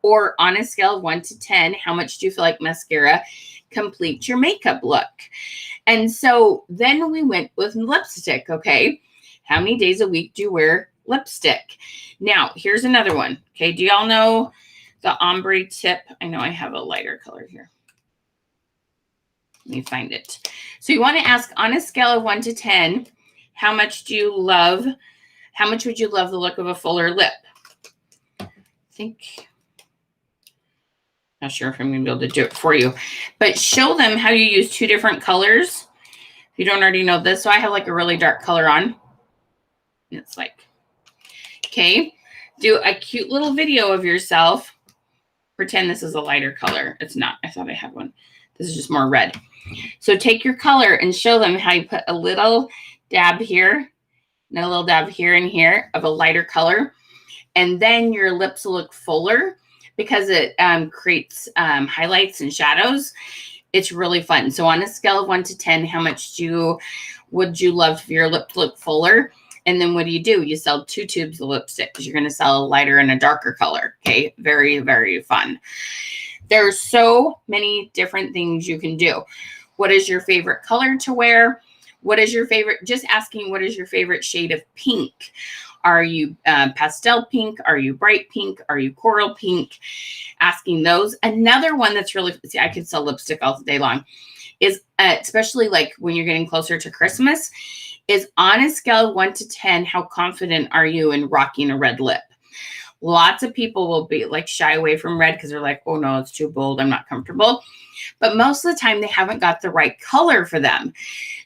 [SPEAKER 1] Or on a scale of 1 to 10, how much do you feel like mascara completes your makeup look? And so then we went with lipstick. Okay. How many days a week do you wear lipstick? Now, here's another one. Okay. Do y'all know the ombre tip? I know I have a lighter color here. Let me find it. So you want to ask, on a scale of 1 to 10, how much would you love the look of a fuller lip? I think, not sure if I'm going to be able to do it for you, but show them how you use 2 different colors. If you don't already know this, so I have like a really dark color on. It's like, okay, do a cute little video of yourself. Pretend this is a lighter color. It's not. I thought I had one. This is just more red. So take your color and show them how you put a little dab here and a little dab here and here of a lighter color. And then your lips will look fuller because it creates highlights and shadows. It's really fun. So on a scale of 1 to 10, how much would you love for your lip to look fuller? And then what do? You sell 2 tubes of lipstick because you're going to sell a lighter and a darker color. Okay. Very, very fun. There's so many different things you can do. What is your favorite color to wear? What is your favorite? Just asking, what is your favorite shade of pink? Are you pastel pink? Are you bright pink? Are you coral pink? Asking those. Another one that's really, see, I could sell lipstick all day long, is especially like when you're getting closer to Christmas, is on a scale of 1 to 10, how confident are you in rocking a red lip? Lots of people will be like shy away from red because they're like, oh no, it's too bold. I'm not comfortable. But most of the time they haven't got the right color for them.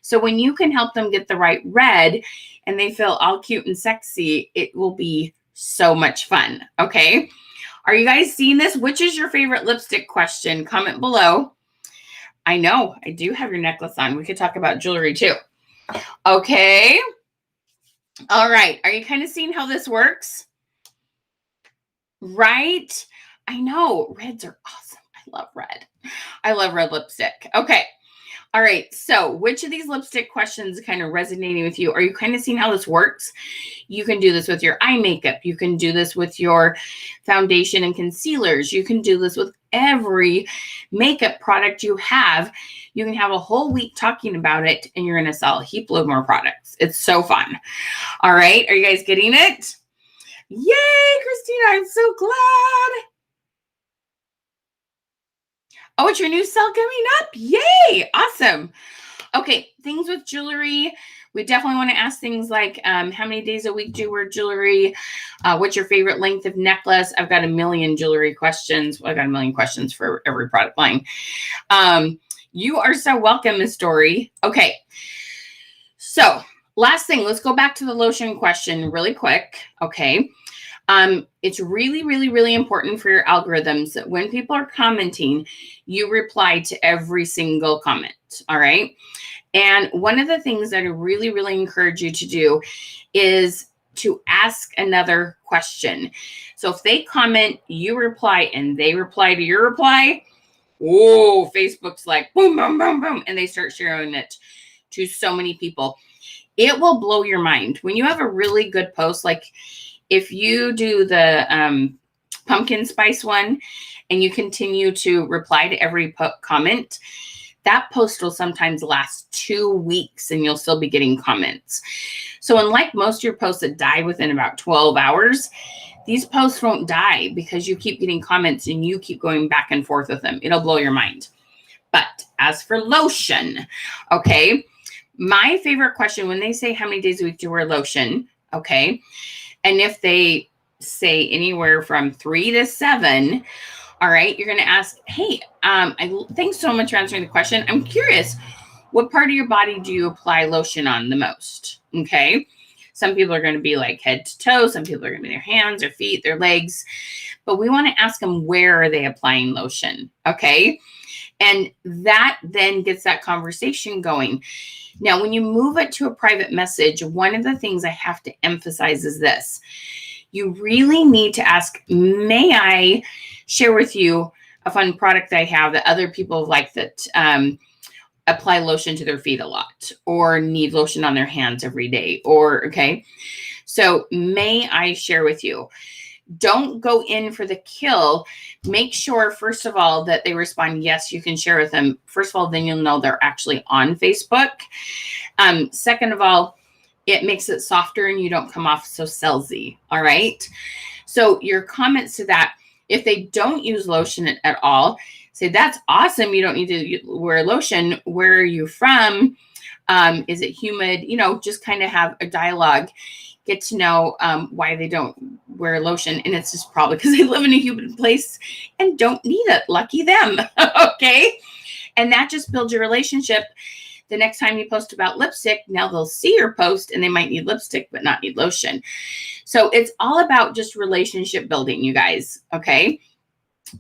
[SPEAKER 1] So when you can help them get the right red and they feel all cute and sexy, it will be so much fun. Okay. Are you guys seeing this? Which is your favorite lipstick question? Comment below. I know I do have your necklace on. We could talk about jewelry too. Okay. All right. Are you kind of seeing how this works? Right? I know. Reds are awesome. I love red. I love red lipstick. Okay. All right. So which of these lipstick questions kind of resonating with you? Are you kind of seeing how this works? You can do this with your eye makeup. You can do this with your foundation and concealers. You can do this with every makeup product you have. You can have a whole week talking about it and you're going to sell a heap load more products. It's so fun. All right. Are you guys getting it? Yay, Christina. I'm so glad. Oh, it's your new sale coming up. Yay. Awesome. Okay. Things with jewelry. We definitely want to ask things like, how many days a week do you wear jewelry? What's your favorite length of necklace? I've got a million jewelry questions. Well, I've got a million questions for every product line. You are so welcome, Miss Dory. Okay. So last thing, let's go back to the lotion question really quick. Okay. It's really, really, really important for your algorithms that when people are commenting, you reply to every single comment. All right. And one of the things that I really, really encourage you to do is to ask another question. So if they comment, you reply, and they reply to your reply, whoa, Facebook's like boom, boom, boom, boom, and they start sharing it to so many people. It will blow your mind. When you have a really good post, like if you do the pumpkin spice one and you continue to reply to every comment, that post will sometimes last 2 weeks and you'll still be getting comments. So unlike most of your posts that die within about 12 hours, these posts won't die because you keep getting comments and you keep going back and forth with them. It'll blow your mind. But as for lotion, okay, my favorite question when they say how many days a week do you wear lotion, okay, and if they say anywhere from 3 to 7, all right, you're going to ask, hey, thanks so much for answering the question. I'm curious, what part of your body do you apply lotion on the most? Okay. Some people are going to be like head to toe. Some people are going to be their hands, their feet, their legs. But we want to ask them, where are they applying lotion? Okay. And that then gets that conversation going. Now, when you move it to a private message, one of the things I have to emphasize is this. You really need to ask, may I share with you a fun product I have that other people like that apply lotion to their feet a lot or need lotion on their hands every day or, okay. So may I share with you? Don't go in for the kill. Make sure, first of all, that they respond, yes, you can share with them. First of all, then you'll know they're actually on Facebook. Second of all, it makes it softer and you don't come off so salesy. All right. So your comments to that, if they don't use lotion at all, say, that's awesome. You don't need to wear lotion. Where are you from? Is it humid? You know, just kind of have a dialogue, get to know why they don't wear lotion. And it's just probably because they live in a humid place and don't need it. Lucky them. Okay. And that just builds your relationship. The next time you post about lipstick, now they'll see your post and they might need lipstick, but not need lotion. So it's all about just relationship building, you guys. Okay.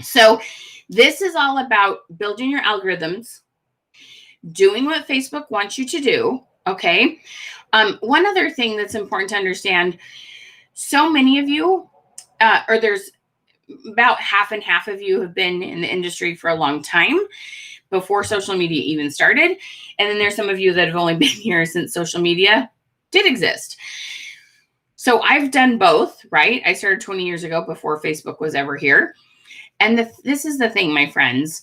[SPEAKER 1] So this is all about building your algorithms, doing what Facebook wants you to do. Okay. One other thing that's important to understand, so many of you, or there's about half and half of you have been in the industry for a long time before social media even started. And then there's some of you that have only been here since social media did exist. So I've done both, right? I started 20 years ago before Facebook was ever here. And this is the thing, my friends,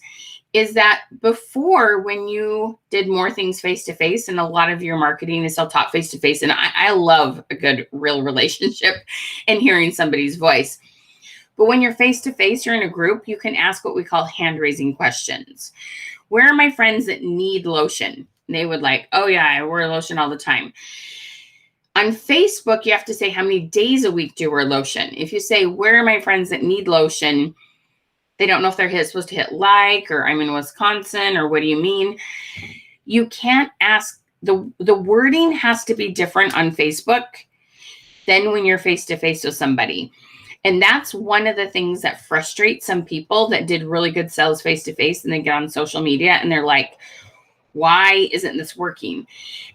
[SPEAKER 1] is that before, when you did more things face-to-face, and a lot of your marketing is still taught face-to-face, and I love a good real relationship and hearing somebody's voice. But when you're face-to-face, you're in a group, you can ask what we call hand-raising questions. Where are my friends that need lotion? And they would like, oh yeah, I wear lotion all the time. On Facebook, you have to say, how many days a week do you wear lotion? If you say, where are my friends that need lotion? They don't know if they're supposed to hit like, or I'm in Wisconsin, or what do you mean? You can't ask, the wording has to be different on Facebook than when you're face-to-face with somebody. And that's one of the things that frustrates some people that did really good sales face-to-face and they get on social media and they're like, why isn't this working?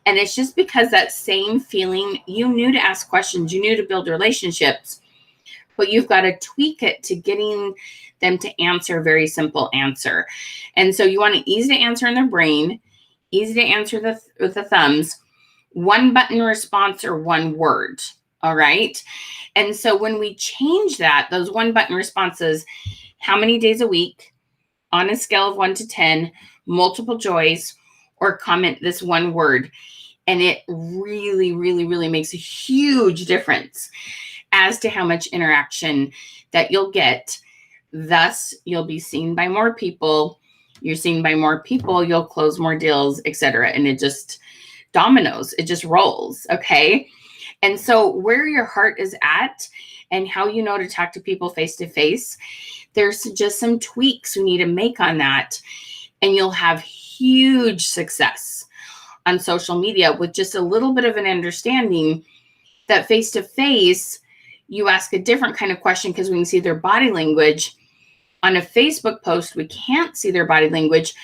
[SPEAKER 1] And it's just because that same feeling, you knew to ask questions, you knew to build relationships, but you've got to tweak it to getting them to answer a very simple answer. And so you want it easy to answer in their brain, easy to answer with the thumbs, one button response or one word. All right. And so when we change that, those one button responses, how many days a week on a scale of 1 to 10, multiple choice, or comment this one word. And it really, really, really makes a huge difference as to how much interaction that you'll get. Thus, you'll be seen by more people. You're seen by more people, you'll close more deals, etc. And it just dominoes. It just rolls. Okay. And so where your heart is at and how you know to talk to people face to face, there's just some tweaks we need to make on that. And you'll have huge success on social media with just a little bit of an understanding that face to face, you ask a different kind of question because we can see their body language. On a Facebook post, we can't see their body language.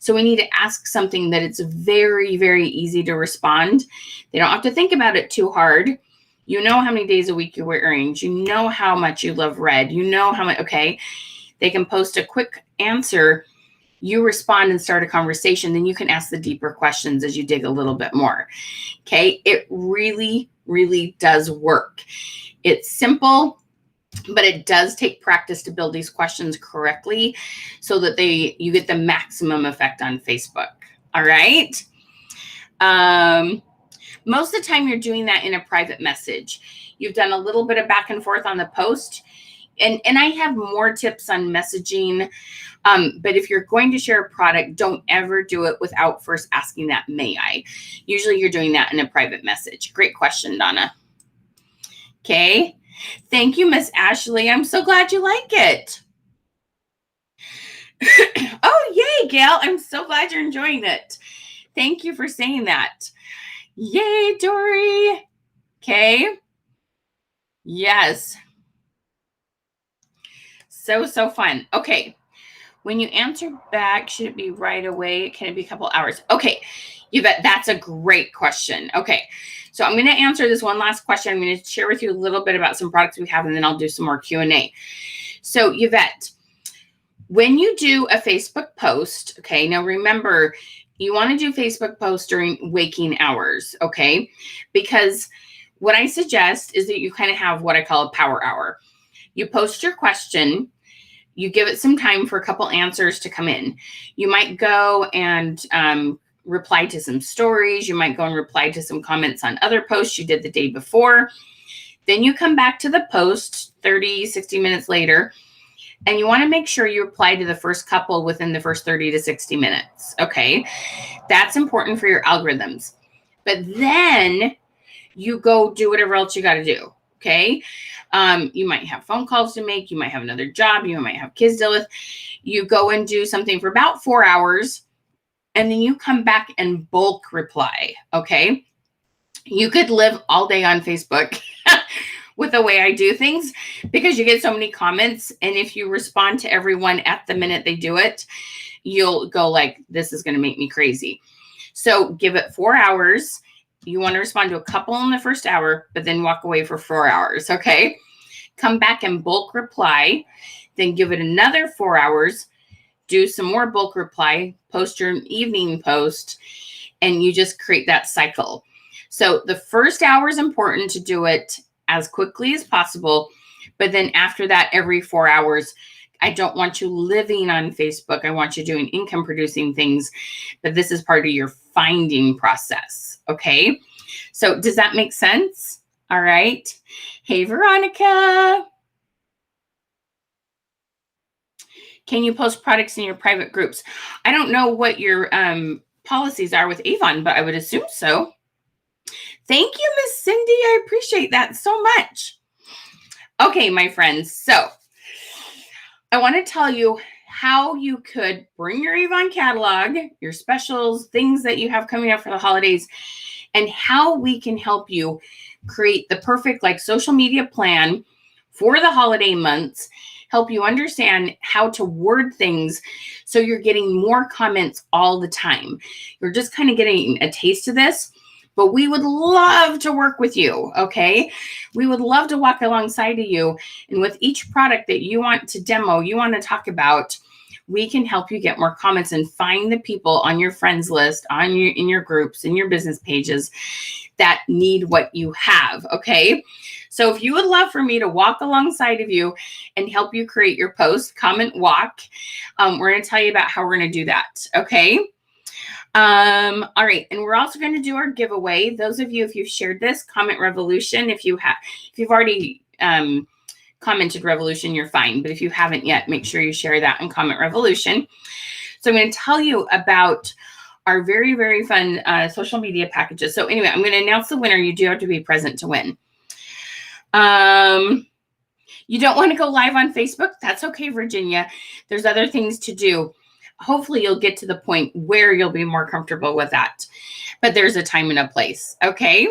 [SPEAKER 1] So we need to ask something that it's very, very easy to respond. They don't have to think about it too hard. You know how many days a week you wear earrings. You know how much you love red. You know how much, okay. They can post a quick answer. You respond and start a conversation. Then you can ask the deeper questions as you dig a little bit more. Okay. It really, really does work. It's simple. but it does take practice to build these questions correctly so that you get the maximum effect on Facebook. All right. Most of the time you're doing that in a private message. You've done a little bit of back and forth on the post. And I have more tips on messaging. But if you're going to share a product, don't ever do it without first asking that, may I? Usually you're doing that in a private message. Great question, Donna. Okay. Thank you, Miss Ashley. I'm so glad you like it. Oh, yay, Gail. I'm so glad you're enjoying it. Thank you for saying that. Yay, Dory. Okay. Yes. So fun. Okay. When you answer back, should it be right away? Can it be a couple hours? Okay. Yvette, that's a great question. Okay. So I'm going to answer this one last question. I'm going to share with you a little bit about some products we have, and then I'll do some more Q&A. So Yvette, when you do a Facebook post, okay, now remember, you want to do Facebook posts during waking hours, okay? Because what I suggest is that you kind of have what I call a power hour. You post your question, you give it some time for a couple answers to come in. You might go and reply to some stories. You might go and reply to some comments on other posts you did the day before. Then you come back to the post 30, 60 minutes later, and you want to make sure you reply to the first couple within the first 30 to 60 minutes. Okay. That's important for your algorithms. But then you go do whatever else you got to do. Okay. You might have phone calls to make. You might have another job. You might have kids to deal with. You go and do something for about 4 hours, and then you come back and bulk reply. Okay. You could live all day on Facebook with the way I do things because you get so many comments. And if you respond to everyone at the minute they do it, you'll go like, this is going to make me crazy. So give it 4 hours. You want to respond to a couple in the first hour, but then walk away for 4 hours. Okay. Come back and bulk reply, then give it another 4 hours, do some more bulk reply, post your evening post, and you just create that cycle. So the first hour is important to do it as quickly as possible. But then after that, every 4 hours, I don't want you living on Facebook. I want you doing income producing things, but this is part of your finding process. Okay. So does that make sense? All right. Hey, Veronica. Can you post products in your private groups? I don't know what your policies are with Avon, but I would assume so. Thank you, Miss Cindy. I appreciate that so much. Okay, my friends. So I want to tell you how you could bring your Avon catalog, your specials, things that you have coming up for the holidays, and how we can help you create the perfect social media plan for the holiday months, help you understand how to word things so you're getting more comments all the time. You're just kind of getting a taste of this. But we would love to work with you, okay? We would love to walk alongside of you. And with each product that you want to demo, you want to talk about, we can help you get more comments and find the people on your friends list, in your groups, in your business pages that need what you have, okay? So if you would love for me to walk alongside of you and help you create your post, comment walk, we're going to tell you about how we're going to do that, okay? All right. And we're also going to do our giveaway. Those of you, if you've shared this, comment Revolution. If you've already commented Revolution, you're fine. But if you haven't yet, make sure you share that and comment Revolution. So I'm going to tell you about our very, very fun social media packages. So anyway, I'm going to announce the winner. You do have to be present to win. You don't want to go live on Facebook? That's okay, Virginia. There's other things to do. Hopefully you'll get to the point where you'll be more comfortable with that. But there's a time and a place, okay?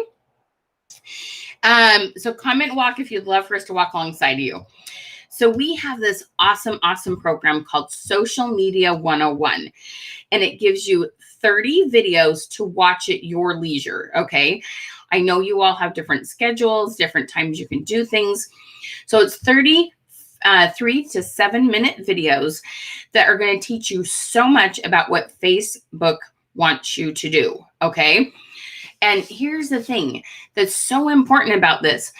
[SPEAKER 1] So comment walk if you'd love for us to walk alongside of you. So we have this awesome, awesome program called Social Media 101. And it gives you 30 videos to watch at your leisure, okay? I know you all have different schedules, different times you can do things. So it's 3 to 7 minute videos that are going to teach you so much about what Facebook wants you to do. Okay. And here's the thing that's so important about this.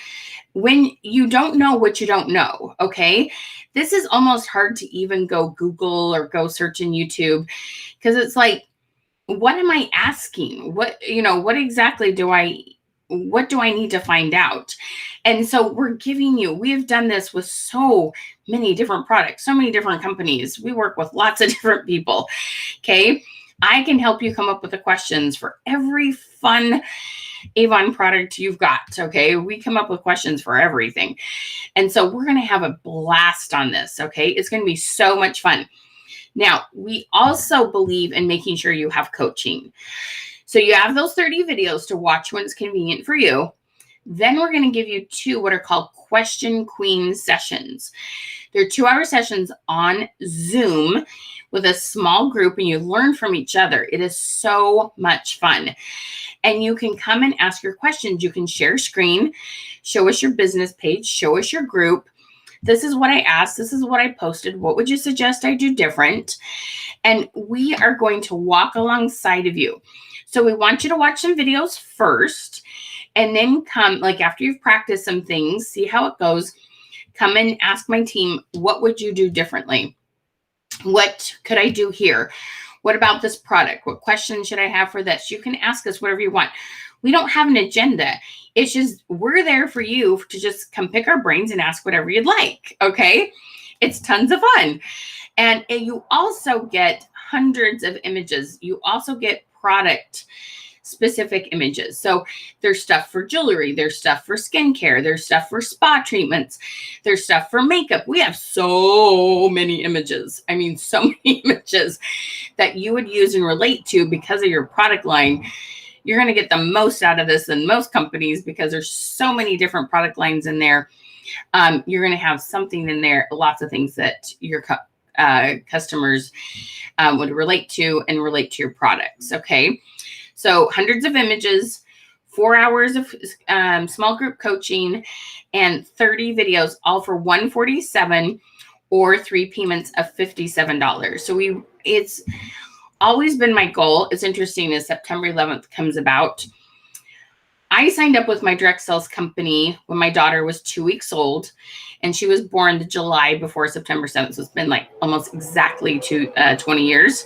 [SPEAKER 1] when you don't know what you don't know, okay? This is almost hard to even go Google or go search in YouTube, because it's like, what am I asking? What exactly what do I need to find out? And so we've done this with so many different products, so many different companies. We work with lots of different people. Okay. I can help you come up with the questions for every fun Avon product you've got. Okay. We come up with questions for everything. And so we're going to have a blast on this. Okay. It's going to be so much fun. Now, we also believe in making sure you have coaching. So you have those 30 videos to watch when it's convenient for you. Then we're going to give you 2 what are called Question Queen sessions. They're 2-hour sessions on Zoom with a small group, and you learn from each other. It is so much fun. And you can come and ask your questions. You can share screen, show us your business page, show us your group. This is what I asked. This is what I posted. What would you suggest I do different? And we are going to walk alongside of you. So we want you to watch some videos first, and then come, like after you've practiced some things, see how it goes, come and ask my team, what would you do differently? What could I do here? What about this product? What questions should I have for this? You can ask us whatever you want. We don't have an agenda. It's just, we're there for you to just come pick our brains and ask whatever you'd like. Okay. It's tons of fun. And you also get hundreds of images. You also get product specific images. So there's stuff for jewelry, there's stuff for skincare, there's stuff for spa treatments, there's stuff for makeup. We have so many images. I mean, so many images that you would use and relate to because of your product line. You're going to get the most out of this than most companies because there's so many different product lines in there. You're going to have something in there, lots of things that your customers would relate to and relate to your products. Okay. So hundreds of images, 4 hours of small group coaching, and 30 videos, all for $147 or 3 payments of $57. So it's always been my goal. It's interesting as September 11th comes about. I signed up with my direct sales company when my daughter was 2 weeks old, and she was born the July before September 7th. So it's been like almost exactly 20 years.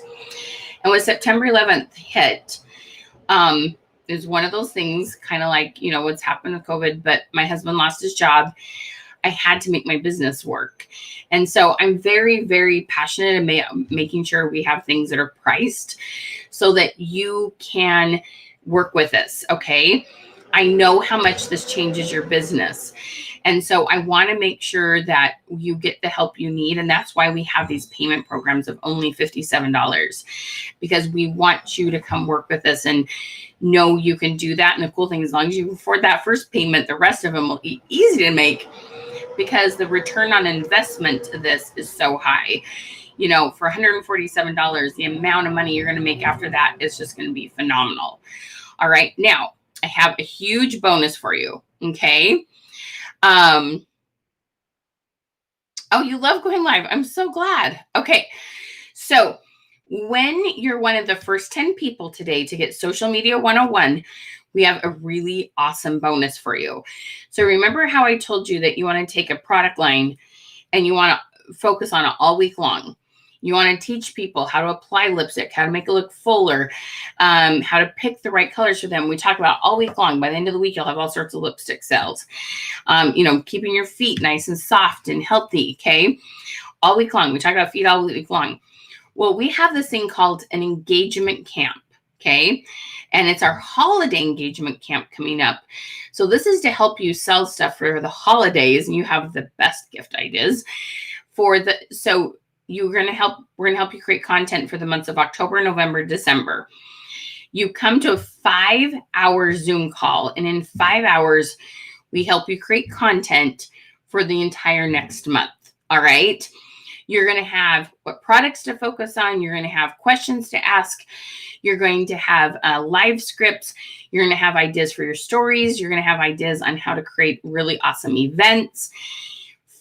[SPEAKER 1] And when September 11th hit, is one of those things, kind of like, what's happened with COVID, but my husband lost his job. I had to make my business work. And so I'm very, very passionate about making sure we have things that are priced so that you can work with us. Okay. I know how much this changes your business. And so I want to make sure that you get the help you need. And that's why we have these payment programs of only $57, because we want you to come work with us and know you can do that. And the cool thing, as long as you afford that first payment, the rest of them will be easy to make because the return on investment to this is so high. For $147, the amount of money you're going to make after that is just going to be phenomenal. All right. Now, I have a huge bonus for you. Okay. Oh, you love going live. I'm so glad. Okay. So when you're one of the first 10 people today to get Social Media 101, we have a really awesome bonus for you. So remember how I told you that you want to take a product line and you want to focus on it all week long. You want to teach people how to apply lipstick, how to make it look fuller, how to pick the right colors for them. We talk about all week long. By the end of the week, you'll have all sorts of lipstick sales. Keeping your feet nice and soft and healthy, okay? All week long. We talk about feet all week long. Well, we have this thing called an engagement camp, okay? And it's our holiday engagement camp coming up. So this is to help you sell stuff for the holidays, and you have the best gift ideas we're going to help you create content for the months of October, November, December. You come to a 5-hour Zoom call, and in 5 hours, we help you create content for the entire next month. All right. You're going to have what products to focus on. You're going to have questions to ask. You're going to have live scripts. You're going to have ideas for your stories. You're going to have ideas on how to create really awesome events.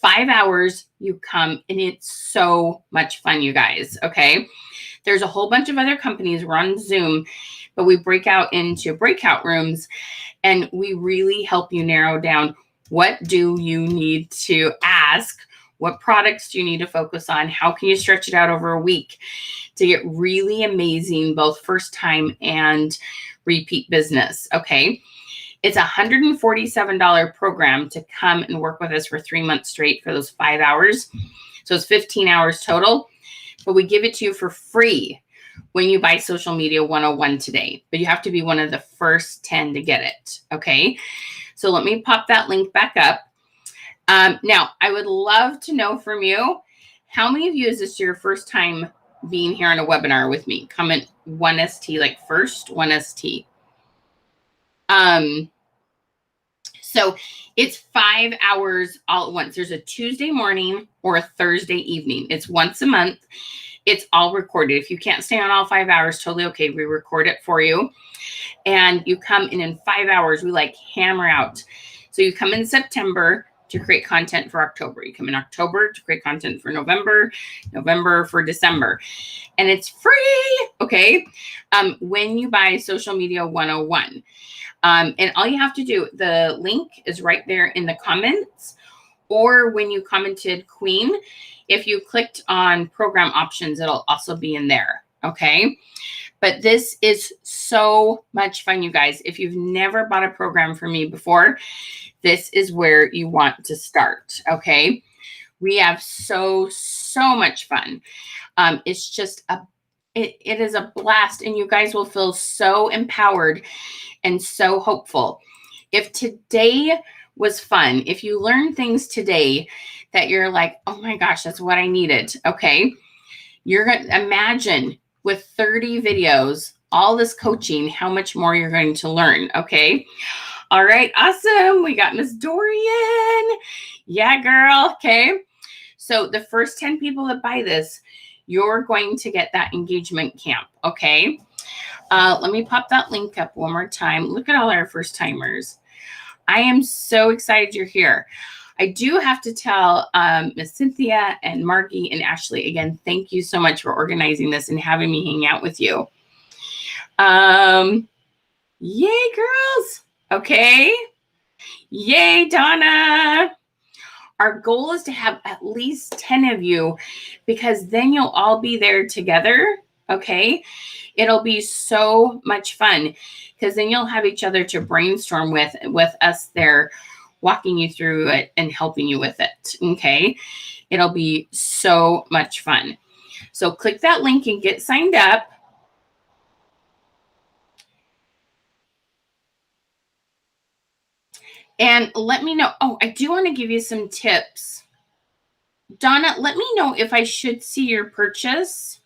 [SPEAKER 1] 5 hours, you come, and it's so much fun, you guys. Okay. There's a whole bunch of other companies. We're on Zoom, but we break out into breakout rooms, and we really help you narrow down What do you need to ask? What products do you need to focus on? How can you stretch it out over a week to get really amazing, both first time and repeat business? Okay. It's a $147 program to come and work with us for 3 months straight for those 5 hours. So it's 15 hours total, but we give it to you for free when you buy Social Media 101 today. But you have to be one of the first 10 to get it. Okay. So let me pop that link back up. Now, I would love to know from you, how many of you is this your first time being here on a webinar with me? Comment 1ST, like first 1ST. So it's 5 hours all at once. There's a Tuesday morning or a Thursday evening. It's once a month. It's all recorded. If you can't stay on all 5 hours, totally okay. We record it for you. And you come in 5 hours, we like hammer out. So you come in September to create content for October. You come in October to create content for November, November for December. And it's free, okay, when you buy Social Media 101. And all you have to do, the link is right there in the comments, or when you commented Queen, if you clicked on program options, it'll also be in there, okay? But this is so much fun, you guys. If you've never bought a program from me before, this is where you want to start, okay? We have so much fun. It's just it is a blast, and you guys will feel so empowered and so hopeful. If today was fun, if you learn things today that you're like, oh my gosh, that's what I needed, okay? You're going to imagine with 30 videos, all this coaching, how much more you're going to learn, okay? All right, awesome. We got Miss Dorian. Yeah, girl, okay? So the first 10 people that buy this, you're going to get that engagement camp, okay? Let me pop that link up one more time. Look at all our first timers. I am so excited you're here. I do have to tell Miss Cynthia and Margie and Ashley, again, thank you so much for organizing this and having me hang out with you. Yay, girls. Okay. Yay, Donna. Our goal is to have at least 10 of you, because then you'll all be there together, okay? It'll be so much fun, because then you'll have each other to brainstorm with us there, walking you through it and helping you with it, okay? It'll be so much fun. So click that link and get signed up. And let me know. Oh, I do want to give you some tips. Donna, let me know if I should see your purchase.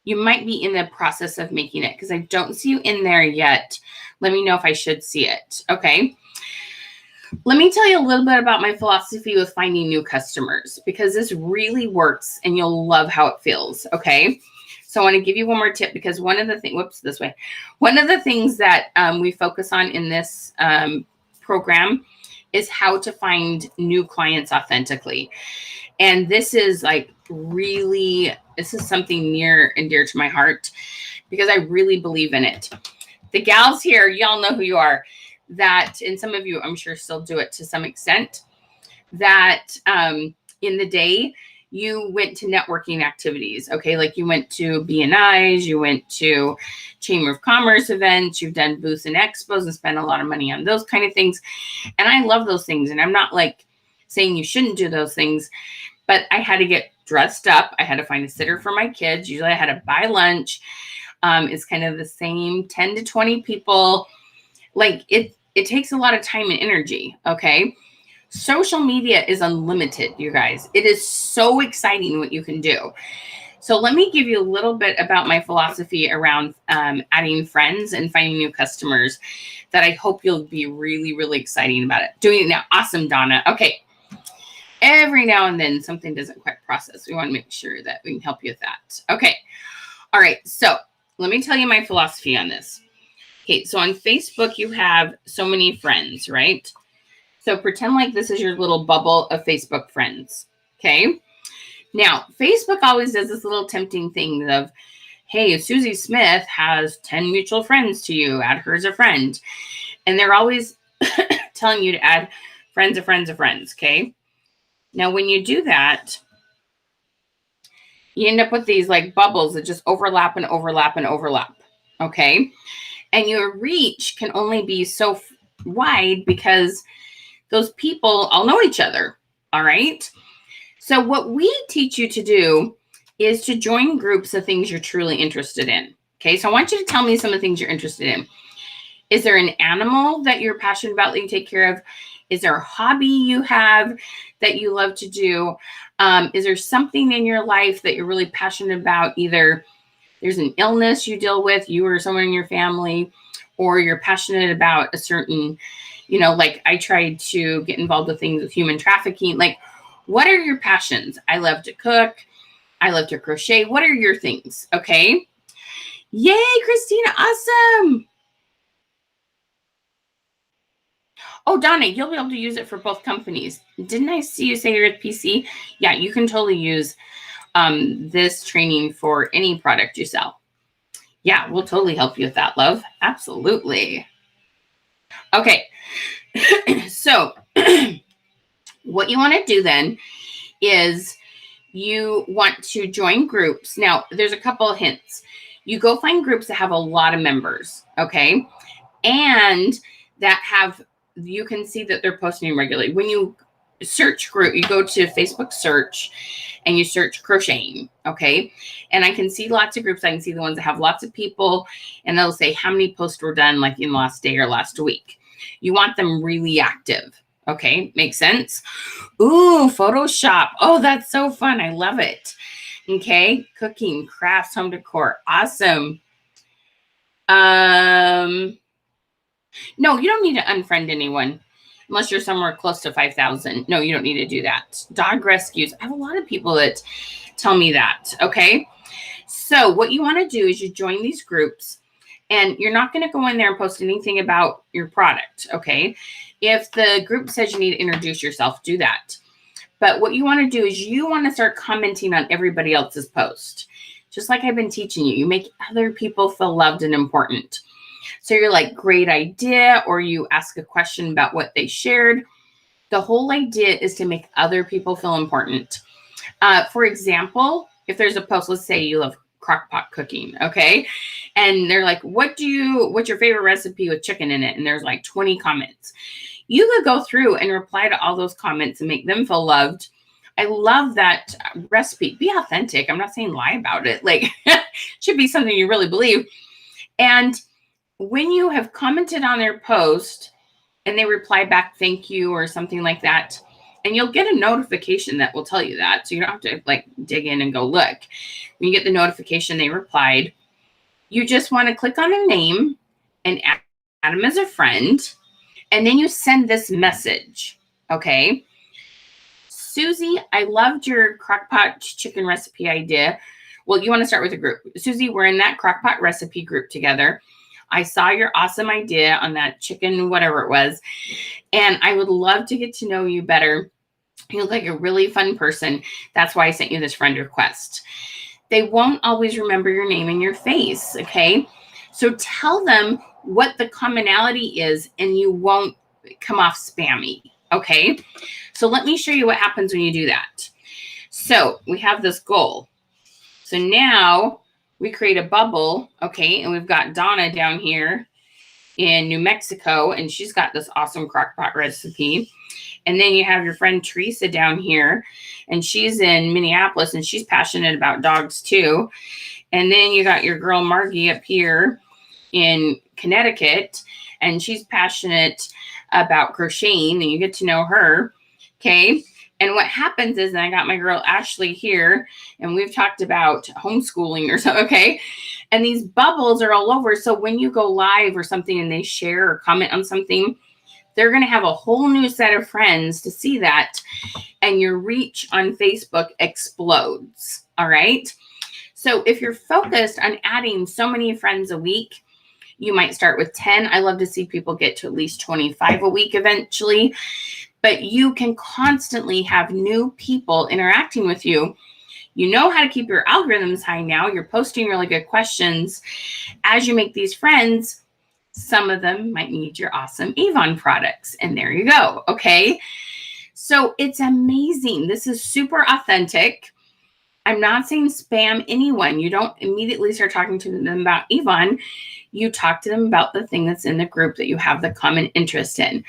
[SPEAKER 1] You might be in the process of making it, because I don't see you in there yet. Let me know if I should see it. Okay. Let me tell you a little bit about my philosophy with finding new customers, because this really works and you'll love how it feels. Okay. So I want to give you one more tip, because one of the things, one of the things that we focus on in this program is how to find new clients authentically. And this is like really, this is something near and dear to my heart, because I really believe in it. The gals here, y'all know who you are, that, and some of you I'm sure still do it to some extent, that in the day you went to networking activities, okay? Like you went to BNIs, you went to Chamber of Commerce events, you've done booths and expos and spent a lot of money on those kind of things. And I love those things. And I'm not like saying you shouldn't do those things, but I had to get dressed up. I had to find a sitter for my kids. Usually I had to buy lunch. It's kind of the same 10 to 20 people. Like it takes a lot of time and energy, okay? Social media is unlimited, you guys. It is so exciting what you can do. So let me give you a little bit about my philosophy around adding friends and finding new customers that I hope you'll be really, really exciting about it. Doing it now. Awesome, Donna. Okay. Every now and then something doesn't quite process. We want to make sure that we can help you with that. Okay. All right. So let me tell you my philosophy on this. Okay. So on Facebook, you have so many friends, right? So pretend like this is your little bubble of Facebook friends, okay? Now, Facebook always does this little tempting thing of, hey, Susie Smith has 10 mutual friends to you, add her as a friend. And they're always telling you to add friends of friends of friends, okay? Now, when you do that, you end up with these like bubbles that just overlap and overlap and overlap, okay? And your reach can only be so wide because those people all know each other, all right? So what we teach you to do is to join groups of things you're truly interested in, okay? So I want you to tell me some of the things you're interested in. Is there an animal that you're passionate about that you take care of? Is there a hobby you have that you love to do? Is there something in your life that you're really passionate about? Either there's an illness you deal with, you or someone in your family, or you're passionate about a certain, like I tried to get involved with things with human trafficking. Like, what are your passions? I love to cook. I love to crochet. What are your things? Okay. Yay, Christina. Awesome. Oh, Donna, you'll be able to use it for both companies. Didn't I see you say you're at PC? Yeah, you can totally use this training for any product you sell. Yeah, we'll totally help you with that, love. Absolutely. Okay. So what you want to do then is you want to join groups. Now, there's a couple of hints. You go find groups that have a lot of members, okay? And that have, you can see that they're posting regularly. When you search group, you go to Facebook search and you search crocheting, okay? And I can see lots of groups. I can see the ones that have lots of people, and they'll say how many posts were done like in the last day or last week. You want them really active, okay? Makes sense? Ooh, Photoshop. Oh, that's so fun. I love it. Okay, cooking, crafts, home decor. Awesome. No, you don't need to unfriend anyone unless you're somewhere close to 5,000. No, you don't need to do that. Dog rescues. I have a lot of people that tell me that, okay? So what you want to do is you join these groups, and you're not going to go in there and post anything about your product, okay? If the group says you need to introduce yourself, do that. But what you want to do is you want to start commenting on everybody else's post. Just like I've been teaching you, you make other people feel loved and important. So you're like, great idea, or you ask a question about what they shared. The whole idea is to make other people feel important. For example, if there's a post, let's say you love crockpot cooking, okay? And they're like, what's your favorite recipe with chicken in it? And there's like 20 comments. You could go through and reply to all those comments and make them feel loved. I love that recipe. Be authentic. I'm not saying lie about it. Like, it should be something you really believe. And when you have commented on their post and they reply back, thank you, or something like that, and you'll get a notification that will tell you that. So you don't have to like dig in and go look. When you get the notification they replied, you just want to click on their name and add them as a friend. And then you send this message, okay? Susie, I loved your crockpot chicken recipe idea. Well, you want to start with a group. Susie, we're in that crockpot recipe group together. I saw your awesome idea on that chicken, whatever it was, and I would love to get to know you better. You look like a really fun person. That's why I sent you this friend request. They won't always remember your name and your face, okay? So tell them what the commonality is, and you won't come off spammy, okay? So let me show you what happens when you do that. So we have this goal. So now we create a bubble, okay? And we've got Donna down here in New Mexico, and she's got this awesome crockpot recipe. And then you have your friend Teresa down here, and she's in Minneapolis, and she's passionate about dogs too. And then you got your girl Margie up here in Connecticut, and she's passionate about crocheting, and you get to know her, okay? And what happens is, and I got my girl Ashley here, and we've talked about homeschooling or so, okay? And these bubbles are all over. So when you go live or something and they share or comment on something, they're going to have a whole new set of friends to see that, and your reach on Facebook explodes, all right? So if you're focused on adding so many friends a week, you might start with 10. I love to see people get to at least 25 a week eventually, but you can constantly have new people interacting with you. You know how to keep your algorithms high now. You're posting really good questions. As you make these friends, Some of them might need your awesome Avon products. And there you go. Okay. So it's amazing. This is super authentic. I'm not saying spam anyone. You don't immediately start talking to them about Avon. You talk to them about the thing that's in the group that you have the common interest in.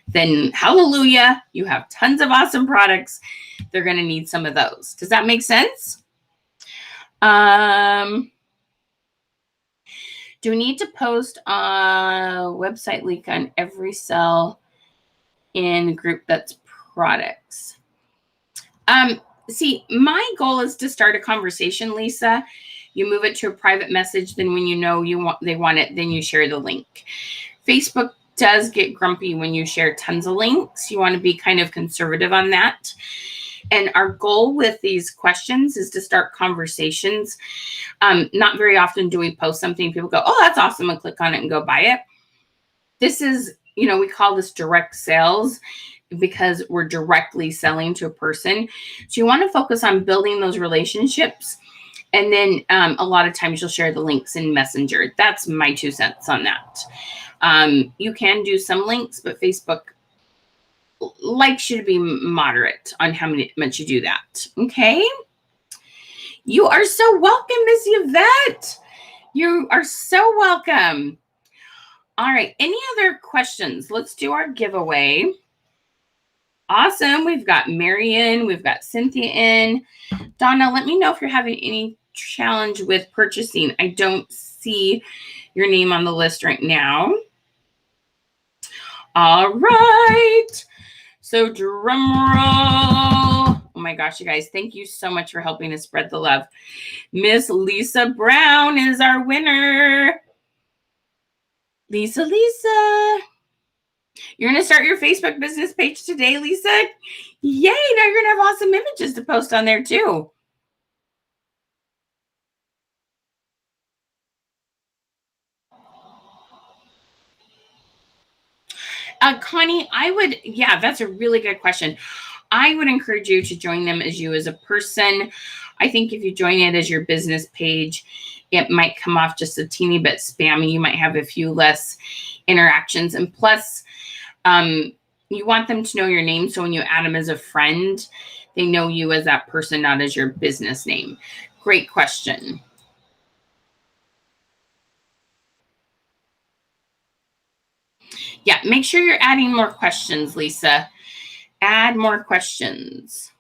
[SPEAKER 1] Then hallelujah, you have tons of awesome products. They're going to need some of those. Does that make sense? Do we need to post a website link on every cell in group that's products? See, my goal is to start a conversation, Lisa. You move it to a private message. Then when you know they want it, then you share the link. Facebook does get grumpy when you share tons of links. You want to be kind of conservative on that. And our goal with these questions is to start conversations. Not very often do we post something, people go, oh, that's awesome, and click on it and go buy it. This is, we call this direct sales because we're directly selling to a person. So you want to focus on building those relationships. And then a lot of times you'll share the links in Messenger. That's my 2 cents on that. You can do some links, but Facebook likes you to be moderate on how much you do that. Okay. You are so welcome, Miss Yvette. You are so welcome. All right. Any other questions? Let's do our giveaway. Awesome. We've got Marion. We've got Cynthia in. Donna, let me know if you're having any challenge with purchasing. I don't see your name on the list right now. All right. So drum roll. Oh my gosh, you guys, thank you so much for helping us spread the love. Miss Lisa Brown is our winner. Lisa. You're going to start your Facebook business page today, Lisa? Yay, now you're going to have awesome images to post on there too. Connie, that's a really good question. I would encourage you to join them as you as a person. I think if you join it as your business page, it might come off just a teeny bit spammy. You might have a few less interactions. And plus, you want them to know your name. So when you add them as a friend, they know you as that person, not as your business name. Great question. Yeah, make sure you're adding more questions, Lisa. Add more questions.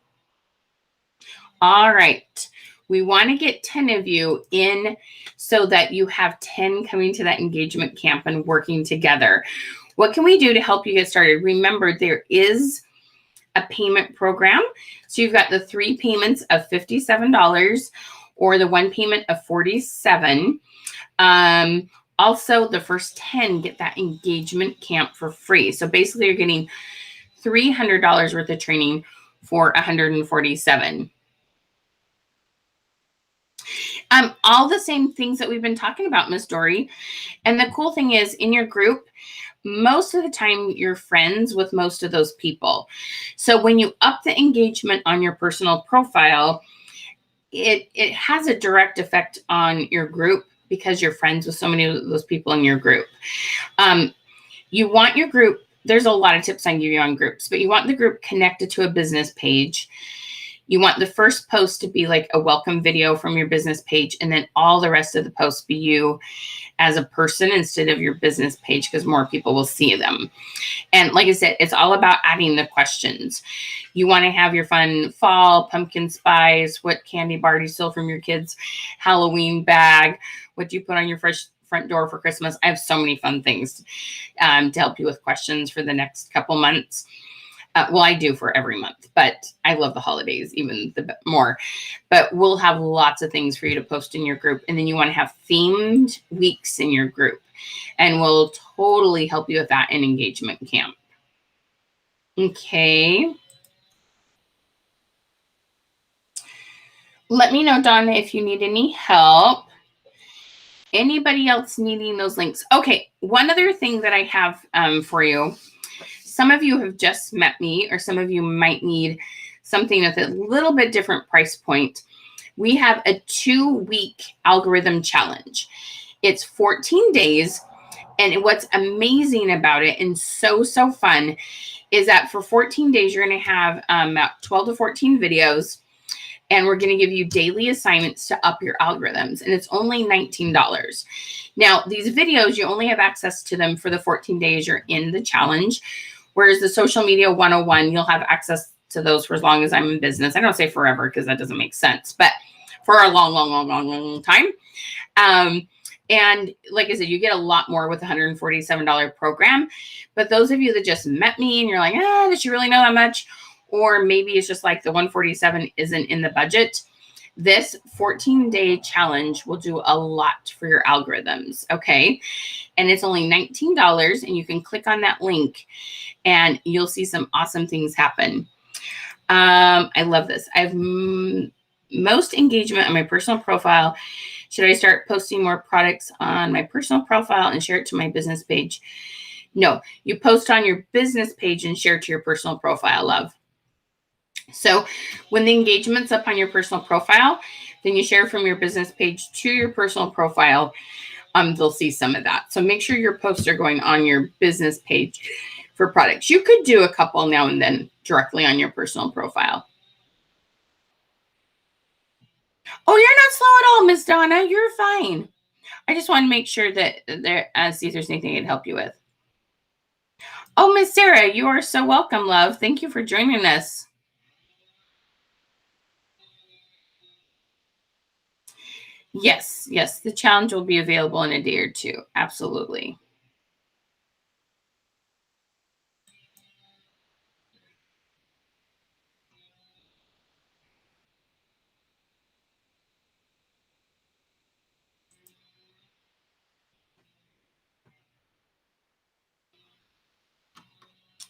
[SPEAKER 1] All right. We want to get 10 of you in so that you have 10 coming to that engagement camp and working together. What can we do to help you get started? Remember, there is a payment program. So you've got the 3 payments of $57 or the 1 payment of $47. Also, the first 10 get that engagement camp for free. So basically, you're getting $300 worth of training for $147. All the same things that we've been talking about, Miss Dory. And the cool thing is, in your group, most of the time you're friends with most of those people. So when you up the engagement on your personal profile, it has a direct effect on your group because you're friends with so many of those people in your group. You want your group, there's a lot of tips I can give you on groups, but you want the group connected to a business page. You want the first post to be like a welcome video from your business page, and then all the rest of the posts be you as a person instead of your business page, because more people will see them. And like I said, it's all about adding the questions. You want to have your fun fall, pumpkin spice, what candy bar do you steal from your kids' Halloween bag? What do you put on your front door for Christmas? I have so many fun things to help you with questions for the next couple months. Well, I do for every month, but I love the holidays even more. But we'll have lots of things for you to post in your group. And then you want to have themed weeks in your group. And we'll totally help you with that in engagement camp. Okay. Let me know, Donna, if you need any help. Anybody else needing those links? Okay, one other thing that I have for you. Some of you have just met me, or some of you might need something with a little bit different price point. We have a 2-week algorithm challenge. It's 14 days, And what's amazing about it and so fun is that for 14 days, you're going to have about 12 to 14 videos, and we're going to give you daily assignments to up your algorithms. And it's only $19. Now, these videos, you only have access to them for the 14 days you're in the challenge. Whereas the social media 101, you'll have access to those for as long as I'm in business. I don't say forever because that doesn't make sense, but for a long time. And like I said, you get a lot more with a $147 program. But those of you that just met me and you're like, does she really know that much? Or maybe it's just like the 147 isn't in the budget. This 14-day challenge will do a lot for your algorithms, okay? And it's only $19, and you can click on that link and you'll see some awesome things happen. I love this. I have most engagement on my personal profile. Should I start posting more products on my personal profile and share it to my business page? No, you post on your business page and share to your personal profile, love. So when the engagement's up on your personal profile, then you share from your business page to your personal profile. They'll see some of that. So make sure your posts are going on your business page for products. You could do a couple now and then directly on your personal profile. Oh, you're not slow at all, Miss Donna. You're fine. I just want to make sure that see if there's anything I can help you with. Oh, Miss Sarah, you are so welcome, love. Thank you for joining us. Yes, the challenge will be available in a day or two. Absolutely.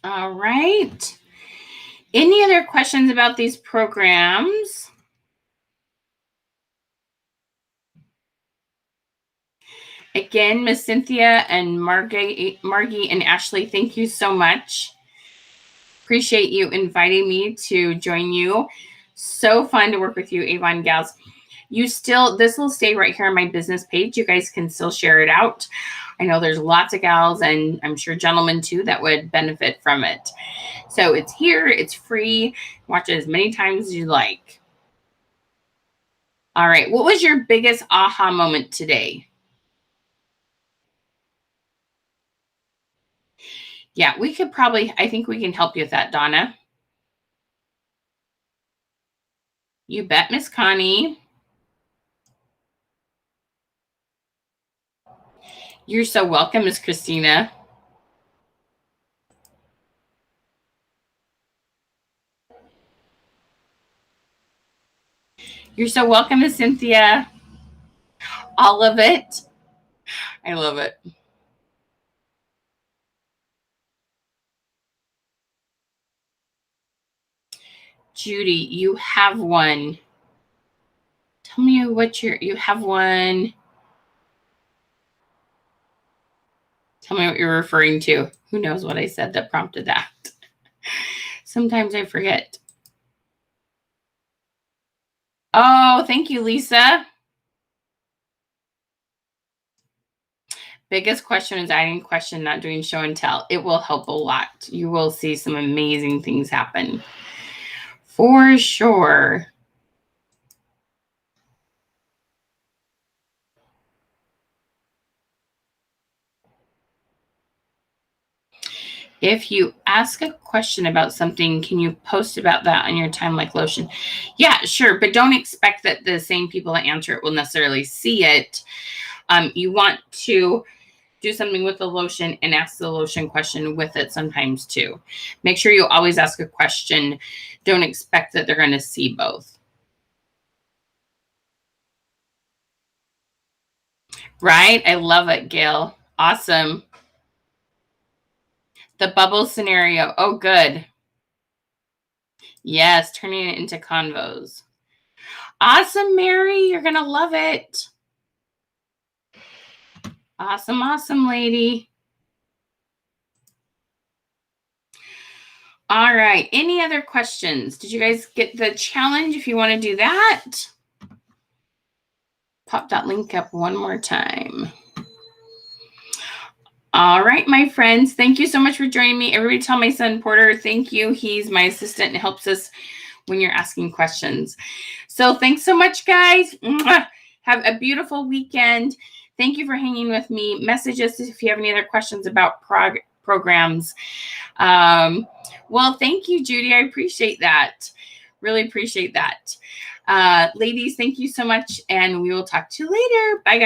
[SPEAKER 1] All right. Any other questions about these programs? Again, Miss Cynthia and Margie and Ashley, thank you so much. Appreciate you inviting me to join you. So fun to work with you, Avon gals. This will stay right here on my business page. You guys can still share it out. I know there's lots of gals, and I'm sure gentlemen too, that would benefit from it. So it's here, it's free. Watch it as many times as you like. All right. What was your biggest aha moment today? Yeah, I think we can help you with that, Donna. You bet, Miss Connie. You're so welcome, Miss Christina. You're so welcome, Miss Cynthia. All of it. I love it. Judy, you have one. Tell me what you have one. Tell me what you're referring to. Who knows what I said that prompted that? Sometimes I forget. Oh, thank you, Lisa. Biggest question is adding question, not doing show and tell. It will help a lot. You will see some amazing things happen. For sure. If you ask a question about something, can you post about that on your time like lotion? Yeah, sure. But don't expect that the same people that answer it will necessarily see it. You want to do something with the lotion and ask the lotion question with it sometimes too. Make sure you always ask a question. Don't expect that they're going to see both. Right? I love it, Gail. Awesome. The bubble scenario. Oh, good. Yes, turning it into convos. Awesome, Mary. You're going to love it. Awesome, lady. All right. Any other questions? Did you guys get the challenge if you want to do that? Pop that link up one more time. All right, my friends. Thank you so much for joining me. Everybody tell my son Porter, thank you. He's my assistant and helps us when you're asking questions. So thanks so much, guys. Mwah. Have a beautiful weekend. Thank you for hanging with me. Message us if you have any other questions about programs. Well, thank you, Judy. I appreciate that. Really appreciate that. Ladies, thank you so much. And we will talk to you later. Bye, guys.